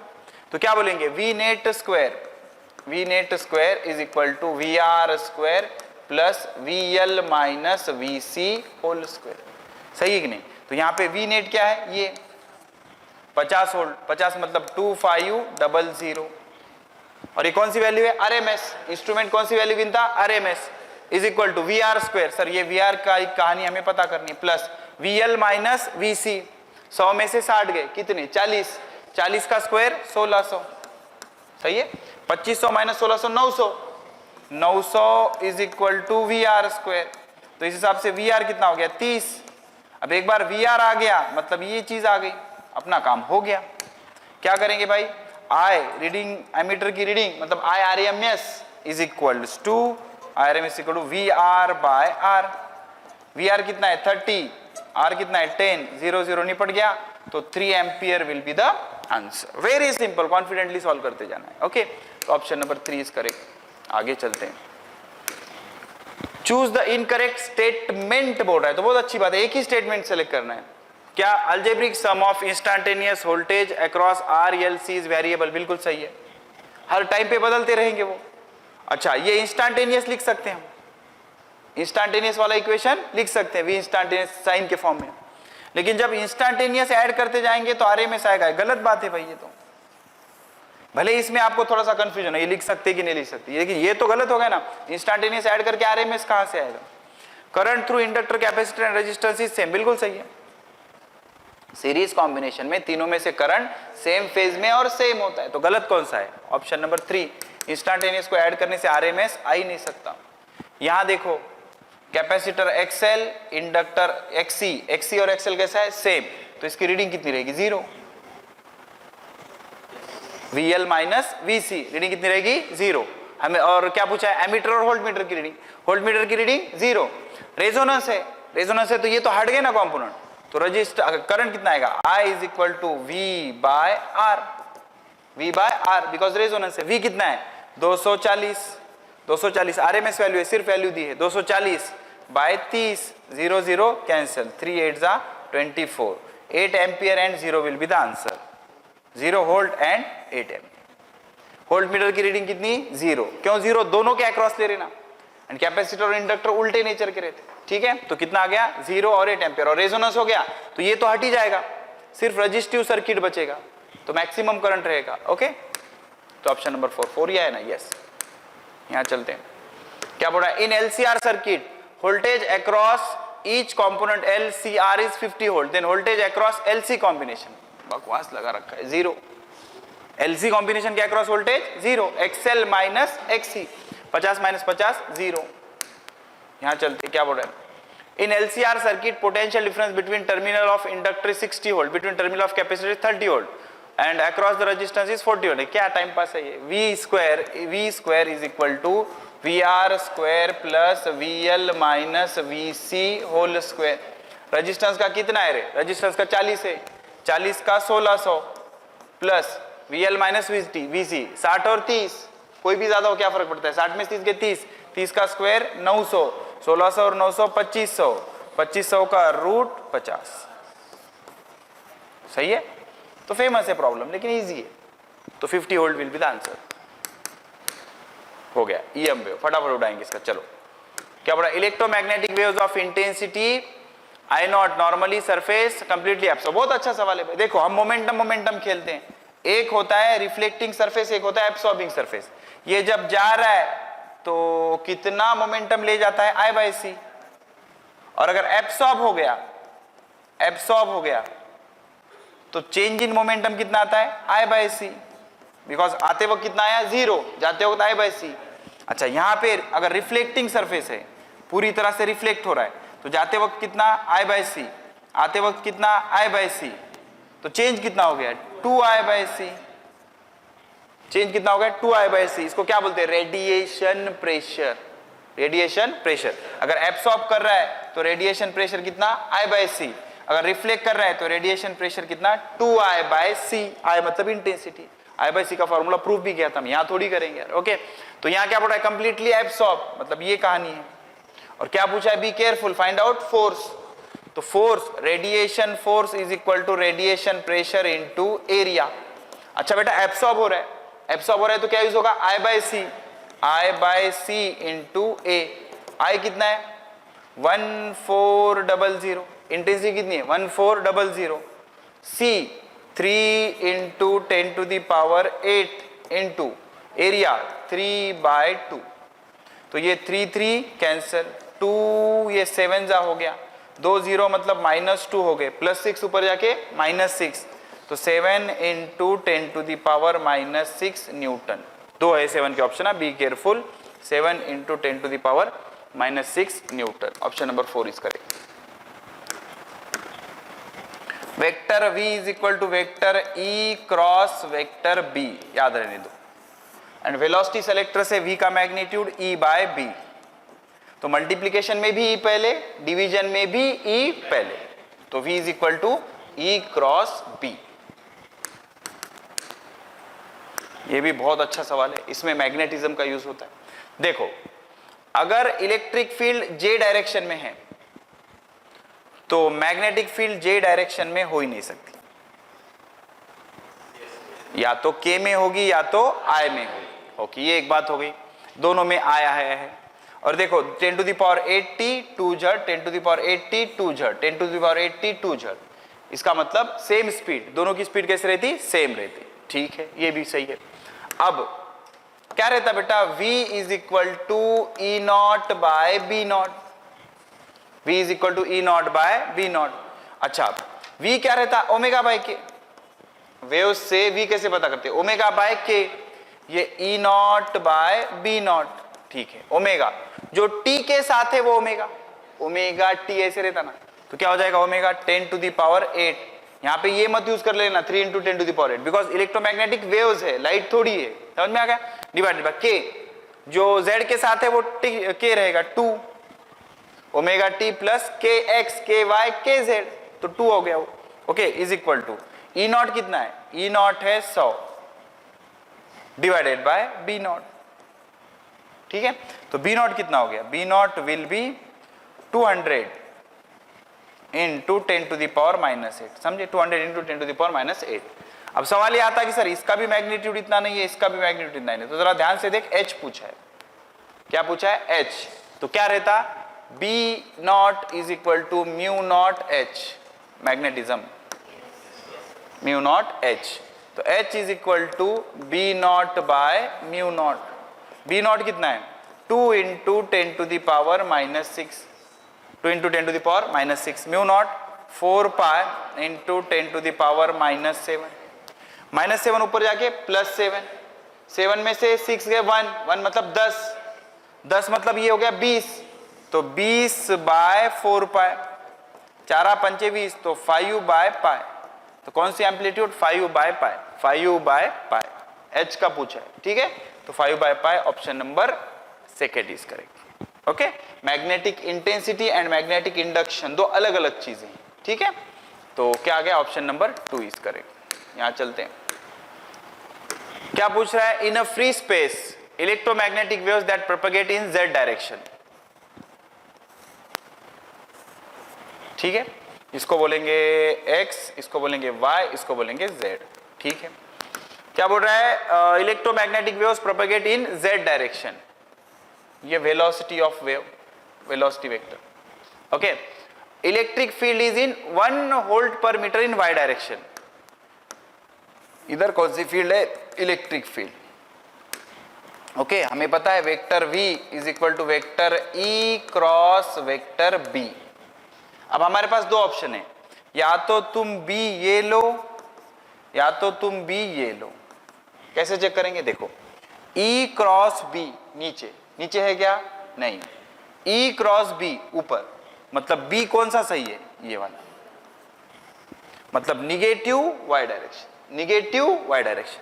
तो क्या बोलेंगे? V net square is equal to VR² plus VL minus VC whole square. सही है कि नहीं? तो यहाँ पे वी नेट क्या है? ये 50 वोल्ट, 50 मतलब 2500। और ये कौन सी वैल्यू है? आरएमएस। इंस्ट्रूमेंट कौन सी वैल्यू गिनता? RMS. Is equal to VR², sir ये VR का कहानी हमें पता करनी है, प्लस VL माइनस VC। 100 में से 60 गए, कितने? 40, 40 का स्क्वायर 1600। सही है? 2500 minus 1600 900, 900 is equal to VR²। तो इस हिसाब से VR कितना हो गया? 30। अब एक बार VR आ गया मतलब ये चीज आ गई, अपना काम हो गया। क्या करेंगे भाई? आई रीडिंग, एमीटर की रीडिंग मतलब I RMS is equal to RMS equal to VR बाय R। VR कितना है 30, R कितना है 10, 0 0 निपट गया, तो 3 ampere will be the answer. Very simple, confidently solve करते जाना है। ओके, तो ऑप्शन नंबर 3 इज करेक्ट। आगे चलते हैं। चूज द इनकरेक्ट स्टेटमेंट बोल रहा है, तो बहुत अच्छी बात है, एक ही स्टेटमेंट सेलेक्ट करना है। क्या algebraic sum of instantaneous voltage across RLC is variable? बिल्कुल सही है, हर टाइम पे बदलते रहेंगे वो। अच्छा, ये इंस्टेंटेनियस लिख सकते हैं हम, इंस्टेंटेनियस वाला इक्वेशन लिख सकते हैं, वी इंस्टेंटेनियस साइन के फॉर्म में। लेकिन जब इंस्टेंटेनियस ऐड करते जाएंगे तो RMS आएगा, गलत बात है भाई ये तो। भले इसमें आपको थोड़ा सा कंफ्यूजन है, ये लिख सकते कि नहीं लिख सकते, लेकिन ये तो गलत हो गया ना, इंस्टेंटेनियस ऐड करके RMS कहां से आएगा? Current through inductor, capacitor and resistance is same, बिल्कुल सही है। सीरीज कॉम्बिनेशन में तीनों में से करंट सेम फेज में और सेम होता है, तो गलत कौन सा है? ऑप्शन नंबर 3, इंस्टेंटेनियस को ऐड करने से RMS आ ही नहीं सकता। यहां देखो, कैपेसिटर XL, इंडक्टर XC और XL कैसा है? सेम, तो इसकी रीडिंग कितनी रहेगी? 0। VL माइनस VC, रीडिंग कितनी रहेगी? 0। हमें और क्या पूछा है? एमीटर और वोल्ट मीटर की रीडिंग, वोल्ट मीटर की रीडिंग 0। रेजोनेंस है, रेजोनेंस है तो ये तो हट गए ना कॉम्पोनेंट, तो रजिस्टर करंट कितना आएगा? I is equal to V by R, because resonance है। V कितना है? 240 RMS वैल्यू है, सिर्फ वैल्यू दी है, 240 बाय 30, 0 0 कैंसिल, 3 8 जा 24, 8 ampere and 0 will be the answer. 0 volt and 8 ampere. Volt meter की रीडिंग कितनी? 0। क्यों 0? दोनों के अक्रॉस ले रहे ना, एंड कैपेसिटर और इंडक्टर उल्टे नेचर के रहते, ठीक है। तो कितना आ गया? 0 और 8 एम्पियर, और रेजोनेंस हो गया तो ये तो हट ही जाएगा, सिर्फ रजिस्टिव सर्किट बचेगा, तो मैक्सिमम करंट रहेगा। ओके, तो ऑप्शन नंबर 4 ही है ना? यस। यहां चलते हैं, क्या बोल रहा है? In LCR circuit voltage across each component LCR is 50 volt, then voltage across LC combination, बकवास लगा रखा है, 0। LC कॉम्बिनेशन के across voltage 0, XL minus XC, 50 minus 50 0। यहां चलते, क्या बोल रहे हैं? In LCR circuit potential difference between terminal of inductor 60 volt, between terminal of capacitor 30 volt and across the resistance is 40 volt. क्या टाइम पास है ये? V square is equal to VR square plus VL minus VC whole square. Resistance का कितना है रे? Resistance का 40 है, 40 का 1600 प्लस VL माइनस VC 60 और 30, कोई भी ज्यादा हो क्या फर्क पड़ता है? 60 में 30 के 30 का स्क्वायर 900, 1600 और 900 2500, 2500 का रूट 50। सही है, तो फेमस है प्रॉब्लम, लेकिन इजी है, तो 50 volt will be the answer. हो गया EM वेव, फटाफट उड़ाएंगे इसका। चलो, क्या बोला? Electromagnetic waves of intensity I not normally surface completely absorb. बहुत अच्छा सवाल है। देखो, हम मोमेंटम खेलते हैं, एक होता है रिफ्लेक्टिंग सरफेस, एक होता है एब्सॉर्बिंग सरफेस। ये जब जा रहा है तो कितना मोमेंटम ले जाता है? I/C। और अगर एब्सॉर्ब हो गया तो चेंज इन मोमेंटम कितना आता है? I/C, बिकॉज आते वक्त कितना आया? 0, जाते वक्त I/C। अच्छा, यहां पे अगर रिफ्लेक्टिंग सरफेस है, पूरी तरह से रिफ्लेक्ट हो रहा है, तो जाते वक्त कितना? I/C, आते वक्त कितना? I/C, तो चेंज कितना हो गया? 2I/C। चेंज कितना हो गया? 2I/C। इसको क्या बोलते हैं? Radiation pressure. Radiation pressure. अगर एब्सॉर्ब कर रहा है तो रेडिएशन प्रेशर कितना? I/C। अगर रिफ्लेक्ट कर रहा है तो रेडिएशन प्रेशर कितना? 2I/C। I मतलब इंटेंसिटी, I/C का फॉर्मूला प्रूफ भी किया था हम, यहां थोड़ी करेंगे यार। ओके, तो यहां क्या बोल रहा है? कंप्लीटली एब्सॉर्ब, मतलब ये कहानी है। और क्या पूछा है? Be careful, find out force. तो force, radiation force is equal to radiation pressure into area. अच्छा बेटा, एब्सॉर्ब हो रहा है तो क्या यूज होगा? I/C इंटू ए। आई कितना है? 1400, इंटेंसिटी कितनी है? 1400। C 3 into 10 to the power 8 into area 3/2, तो ये 3 कैंसिल, 2 ये 7 जा हो गया, 2 0 मतलब -2 हो गए, +6 ऊपर जाके -6, तो 7 into 10 to the power -6 newton. 2 है 7 के ऑप्शन है, be careful. 7 into 10 to the power -6 newton. Option number 4 is correct. Vector V is equal to vector E cross vector B, याद रहने दो। एंड वेलोसिटी सेलेक्टर से v का magnitude e by b। तो multiplication में भी e पहले, division में भी e पहले, तो v is equal to e cross b। ये भी बहुत अच्छा सवाल है, इसमें मैग्नेटिज्म का यूज होता है। देखो, अगर इलेक्ट्रिक फील्ड j डायरेक्शन में है तो मैग्नेटिक फील्ड j डायरेक्शन में हो ही नहीं सकती, या तो k में होगी या तो I में होगी। ओके, ये एक बात हो गई, दोनों में आया है। और देखो 10 to the power 80 2 z, 10 to the power 80 2 z, 10 to the power 80 2 z, इसका मतलब सेम स्पीड, दोनों की स्पीड कैसे रहती? सेम रहती। ठीक है, ये भी सही है। अब क्या रहता बेटा? v is equal to E not by B not, v is equal to E not by B not. अच्छा, v क्या रहता? Omega by K. वेव से v कैसे पता करते? ओमेगा बाय के, ये E not by B not. ठीक है, ओमेगा जो t के साथ है वो ओमेगा t ऐसे रहता ना, तो क्या हो जाएगा? Omega 10 to the power 8। यहाँ पे ये मत यूज कर लेना 3 into 10 to the power 8, because electromagnetic waves है, लाइट थोड़ी है। समझ में आ गया? डिवाइडेड बाय के, जो z के साथ है वो k रहेगा 2, omega t plus K X K Y K Z, तो 2 हो गया वो। Okay, is equal to E not कितना है? ई नॉट है 100 डिवाइडेड बाय बी नॉट। ठीक है, तो बी नॉट कितना हो गया? B not will be 200 into 10 to the power -8। समझे? 200 इंटू 10 टू द पावर -8। अब सवाल ये आता है कि सर इसका भी मैग्नीट्यूड इतना नहीं है, इसका भी मैग्नीट्यूड इतना नहीं, तो जरा ध्यान से देख, h पूछा है। क्या पूछा है? h। तो क्या रहता? b not is equal to mu not h, magnetism mu not h। तो h is equal to b not by mu not. b not कितना है? 2 into 10 to the power -6, 2 into 10 to the power -6, mu not 4 pi into 10 to the power -7, -7 ऊपर जाके +7, 7 में से 6 गए 1, 1 मतलब 10, 10 मतलब ये हो गया 20, तो 20 बाय 4 पाई, 4 पंचे 20, तो 5 बाय पाई। तो कौन सी amplitude? 5 by pi, 5 by pi h का पूछा है। ठीक है, तो 5 by pi option number second is correct. Okay, magnetic intensity and magnetic induction दो अलग अलग चीजें हैं। ठीक है, तो क्या आ गया? Option number 2 is correct. यहां चलते हैं, क्या पूछ रहा है? In a free space electromagnetic waves that propagate in z direction. ठीक है, इसको बोलेंगे x, इसको बोलेंगे y, इसको बोलेंगे z। ठीक है, क्या बोल रहा है? Electromagnetic waves propagate in z direction, ये velocity of wave, velocity vector. Okay, electric field is in 1 volt per metre in y direction. इधर कौन सी फील्ड है? Electric field. ओके, हमें पता है vector v is equal to vector e cross vector b। अब हमारे पास दो ऑप्शन है, या तो तुम b ये लो या तो तुम b ये लो। कैसे चेक करेंगे? देखो, e क्रॉस b नीचे, नीचे है क्या? नहीं, e क्रॉस b ऊपर, मतलब b कौन सा सही है? ये वाला, मतलब negative y direction, negative y direction,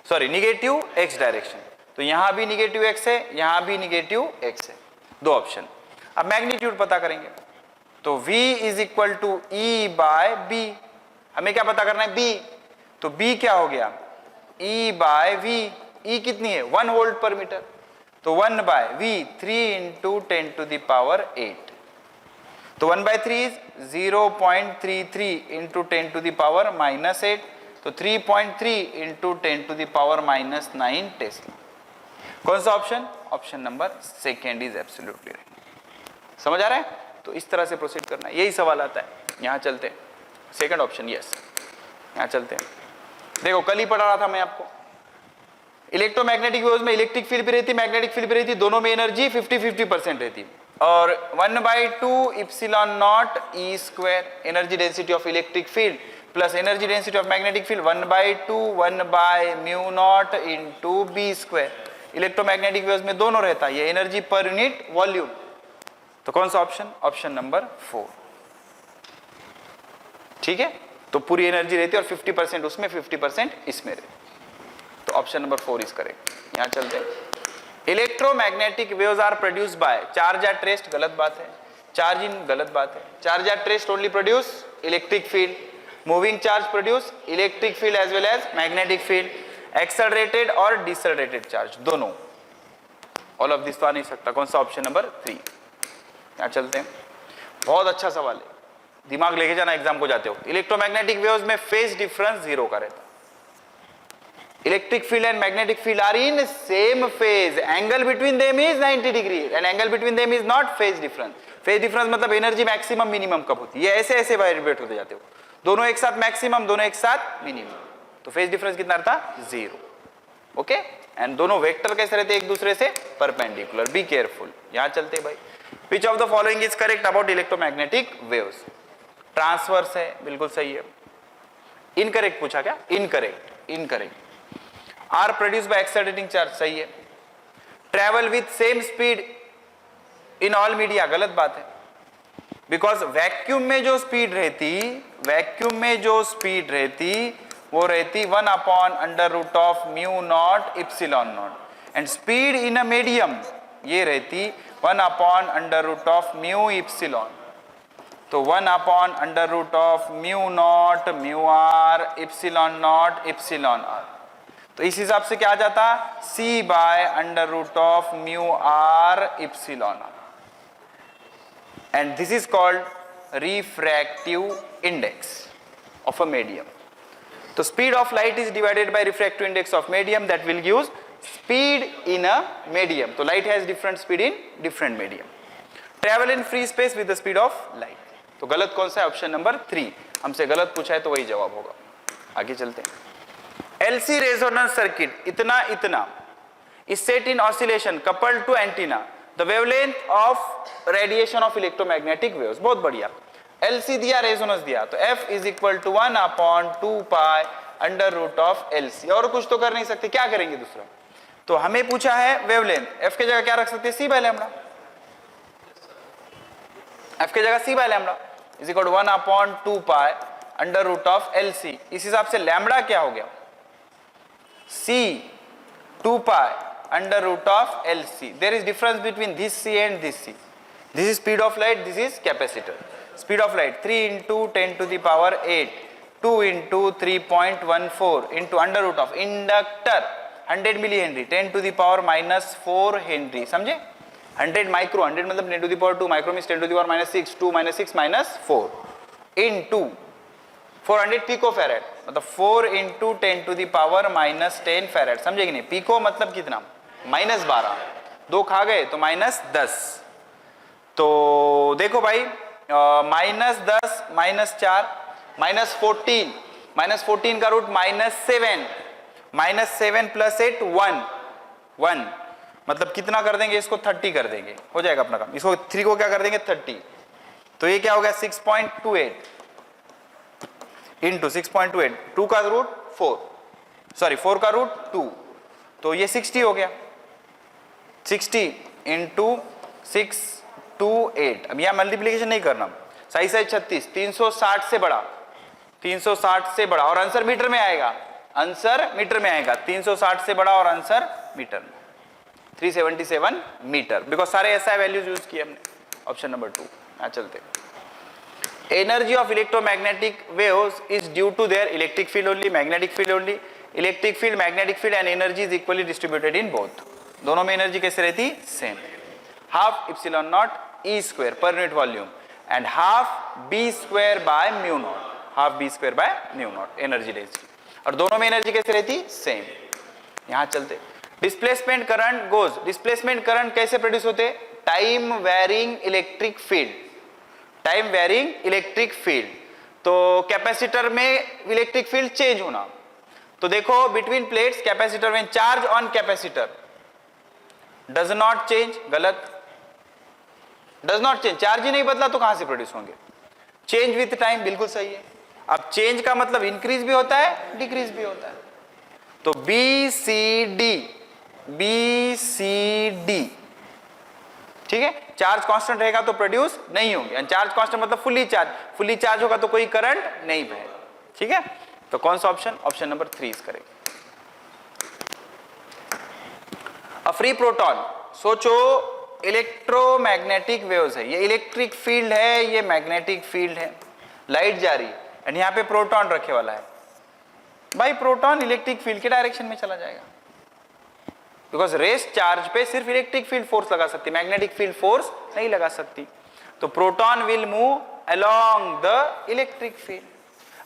sorry negative x direction. तो यहां भी निगेटिव x है, यहां भी निगेटिव x है, दो ऑप्शन। अब मैग्नीट्यूड पता करेंगे, तो v is equal to e by b। हमें क्या पता करना है? b, तो b क्या हो गया? e bye v। e कितनी है? 1 वोल्ट पर मीटर, तो 1 by v 3 into 10 to the power 8, तो 1 by 3 is 0.33 into 10 to the power -8, तो 3.3 into 10 to the power -9 tesla. कौन सा option? Option number second is absolutely right. समझ आ रहा है? तो इस तरह से प्रोसीड करना है, यही सवाल आता है। यहां चलते हैं, सेकंड ऑप्शन यस। यहां चलते हैं, देखो कल ही पढ़ा रहा था मैं आपको, इलेक्ट्रोमैग्नेटिक वेव्स में इलेक्ट्रिक फील्ड भी रहती, मैग्नेटिक फील्ड भी रहती, दोनों में एनर्जी 50-50% रहती, और 1/2 epsilon not E square energy density of electric field plus energy density of magnetic field 1/2 1 by mu not into B square. Electromagnetic waves में दोनों रहता है, ये एनर्जी पर यूनिट वॉल्यूम। तो कौन सा ऑप्शन? Option number 4। ठीक है, तो पूरी एनर्जी रहती है और 50% उसमें 50% इसमें रहती। तो तो ऑप्शन नंबर 4 इज करेक्ट। यहाँ चलते हैं। Electromagnetic waves are produced by charge at rest, गलत बात है। चार्ज इन, गलत बात है। Charge at rest only produce electric field, moving charge produce electric field as well as magnetic field. Accelerated और डिसलरेटेड चार्ज दोनों, ऑल ऑफ दिस तो आ नहीं सकता। कौन सा? Option number 3। यहाँ चलते हैं। बहुत अच्छा सवाल है, दिमाग लेके जाना एग्जाम को जाते हो। इलेक्ट्रोमैग्नेटिक वेव्स में फेज डिफरेंस 0 का रहता है। Electric field and magnetic field are in same phase, angle between them is 90 degree and angle between them is not phase difference. Phase difference मतलब एनर्जी मैक्सिमम मिनिमम कब होती है, ये ऐसे ऐसे वाइब्रेट होते जाते हो। दोनों एक साथ मैक्सिमम, दोनों एक साथ मिनिमम, तो फेज डिफरेंस कितना रहता? 0। ओके, एंड दोनों वेक्टर कैसे रहते? एक दूसरे से परपेंडिकुलर। Be careful. यहां चलते भाई। Which of the following is correct about electromagnetic waves? Transverse है, बिल्कुल सही है। इनकरेक्ट पूछा क्या? Incorrect, incorrect. Are produce by accelerating charge, सही है। Travel with same speed in all media, गलत बात है। बिकॉज वैक्यूम में जो स्पीड रहती, वैक्यूम में जो स्पीड रहती वो रहती 1/√of mu not epsilon not, and speed in a medium ये रहती 1/√of म्यू इप्सिलॉन। तो 1/√of mu not mu r epsilon not epsilon r. तो इस हिसाब से क्या आ जाता? C/√of mu r epsilon r, and this is called refractive index of a medium. तो speed of light is divided by refractive index of medium, that will give speed in a medium. तो light has different speed in different medium. Travel in free space with the speed of light. तो गलत कौन सा है? Option number 3। हमसे गलत पूछा है तो वही जवाब होगा। आगे चलते हैं। LC रेजोनेंस सर्किट इतना is set in oscillation coupled to antenna, the wavelength of radiation of electromagnetic waves। बहुत बढ़िया। LC दिया, रेजोनेंस दिया, तो F is equal to 1/2π√of LC। और कुछ तो कर नहीं सकते, क्या करेंगे दूसरा? तो हमें पूछा है वेवलेंथ, F के जगह क्या रख सकते हैं? C/λ। F के जगह C/λ is equal to 1/2π√of LC। इस हिसाब से लैम्बडा क्या हो गया? C 2π√of LC। There is difference between this C and this C. This is speed of light, this is capacitor. Speed of light 3 × 10⁸, 2 × 3.14 into √of inductor 100 milli henry 10⁻⁻4 henry, समझे? 100 micro, 100 मतलब 10⁻2, micro means 10⁻6, 2 - 6 - 4 into 400 pico farad, मतलब 4 × 10⁻⁻10 farad, समझे कि नहीं? Pico मतलब कितना? -12, 2 खा गए तो -10। तो देखो भाई, -10 -4 -14, -14 का रूट -7, -7 + 8 1 मतलब कितना कर देंगे? इसको 30 कर देंगे, हो जाएगा अपना काम। इसको 3 को क्या कर देंगे? 30। तो ये क्या हो गया? 6.28 इंटू 6.28, 2 का रूट 4, सॉरी 4 का रूट 2, तो ये 60 हो गया। 60 × 628। अब यहां मल्टीप्लीकेशन नहीं करना, सही सही 36, 360 से बड़ा, 360 से बड़ा, और आंसर मीटर में आएगा, आंसर मीटर में आएगा। 360 से बड़ा और आंसर मीटर में 377 मीटर, बिकॉज सारे ऐसा वैल्यूज यूज किए हमने। Option number 2। यहां चलते। Energy of electromagnetic waves is due to their electric field only, magnetic field only. Electric field, magnetic field and energy is equally distributed in both. दोनों में energy कैसे रहती? Same. Half epsilon not E square per unit volume and half B²/μ0, हाफ B²/μ0 energy density, और दोनों में energy कैसे रहती? सेम। यहां चलते। Displacement current goes, displacement current कैसे प्रोड्यूस होते? Time varying electric field, time varying electric field. तो कैपेसिटर में इलेक्ट्रिक फील्ड चेंज होना, तो देखो बिटवीन प्लेट्स कैपेसिटर में charge on capacitor does not change, गलत। डज नॉट चेंज, चार्ज ही नहीं बदला तो कहां से प्रोड्यूस होंगे? चेंज विथ टाइम, बिल्कुल सही है। अब चेंज का मतलब इंक्रीज भी होता है, डिक्रीज भी होता है। तो BCD, ठीक है। चार्ज कांस्टेंट रहेगा तो प्रोड्यूस नहीं होंगे, चार्ज कांस्टेंट मतलब फुल्ली चार्ज होगा तो कोई करंट नहीं बहेगा, ठीक है। तो कौन सा option? Option number 3 is correct. Free proton, सोचो इलेक्ट्रोमैग्नेटिक वेव्स है, ये इलेक्ट्रिक फील्ड है, ये मैग्नेटिक फील्ड है, लाइट जा रही है एंड यहाँ पे प्रोटॉन रखे वाला है। भाई प्रोटॉन इलेक्ट्रिक फील्ड के डायरेक्शन में चला जाएगा, बिकॉज रेस चार्ज पे सिर्फ इलेक्ट्रिक फील्ड फोर्स लगा सकती, मैग्नेटिक फील्ड फोर्स नहीं लगा सकती। तो proton will move along the electric field.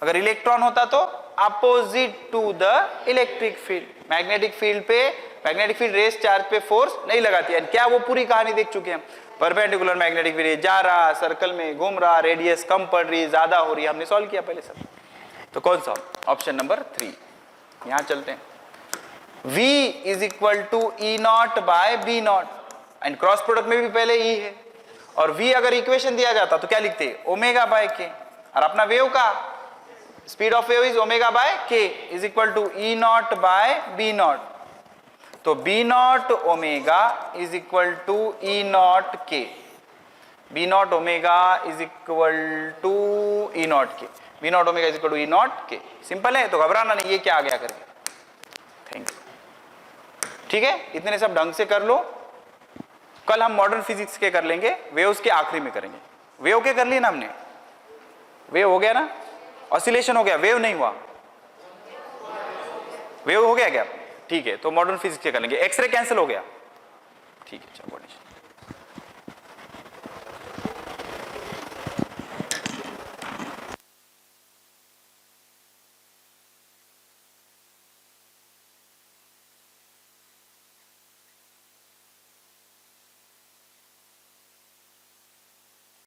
अगर इलेक्ट्रॉन होता तो opposite to the electric field. Magnetic field पे, मैग्नेटिक फील्ड रेस चार्ज पे फोर्स नहीं लगाती है। क्या वो पूरी कहानी देख चुके हैं? परपेंडिकुलर मैग्नेटिक फील्ड जा रहा, सर्कल में घूम रहा, रेडियस कम पड़ रही, ज्यादा हो रही है, हमने सॉल्व किया पहले सब। तो कौन सा? Option number 3। यहां चलते हैं। V is equal to E not by B not, and cross product में भी पहले E है, और V अगर इक्वेशन दिया जाता तो क्या लिखते? ओमेगा बाय K, और अपना वेव का speed of wave is omega by K is equal to E not by B not. तो B not omega is equal to E not K, B not omega is equal to E not K, B not omega is equal to E not K। Simple है, तो घबराना नहीं, ये क्या आ गया करके। Thank you. ठीक है, इतने सब ढंग से कर लो। कल हम मॉडर्न फिजिक्स के कर लेंगे, वेव्स के आखिरी में करेंगे। वेव के कर लिए ना हमने, वेव हो गया ना, ऑसिलेशन हो गया, वेव नहीं हुआ, वेव हो गया क्या? ठीक है, तो मॉडर्न फिजिक्स के कर लेंगे। एक्सरे कैंसिल हो गया, ठीक है, चलो।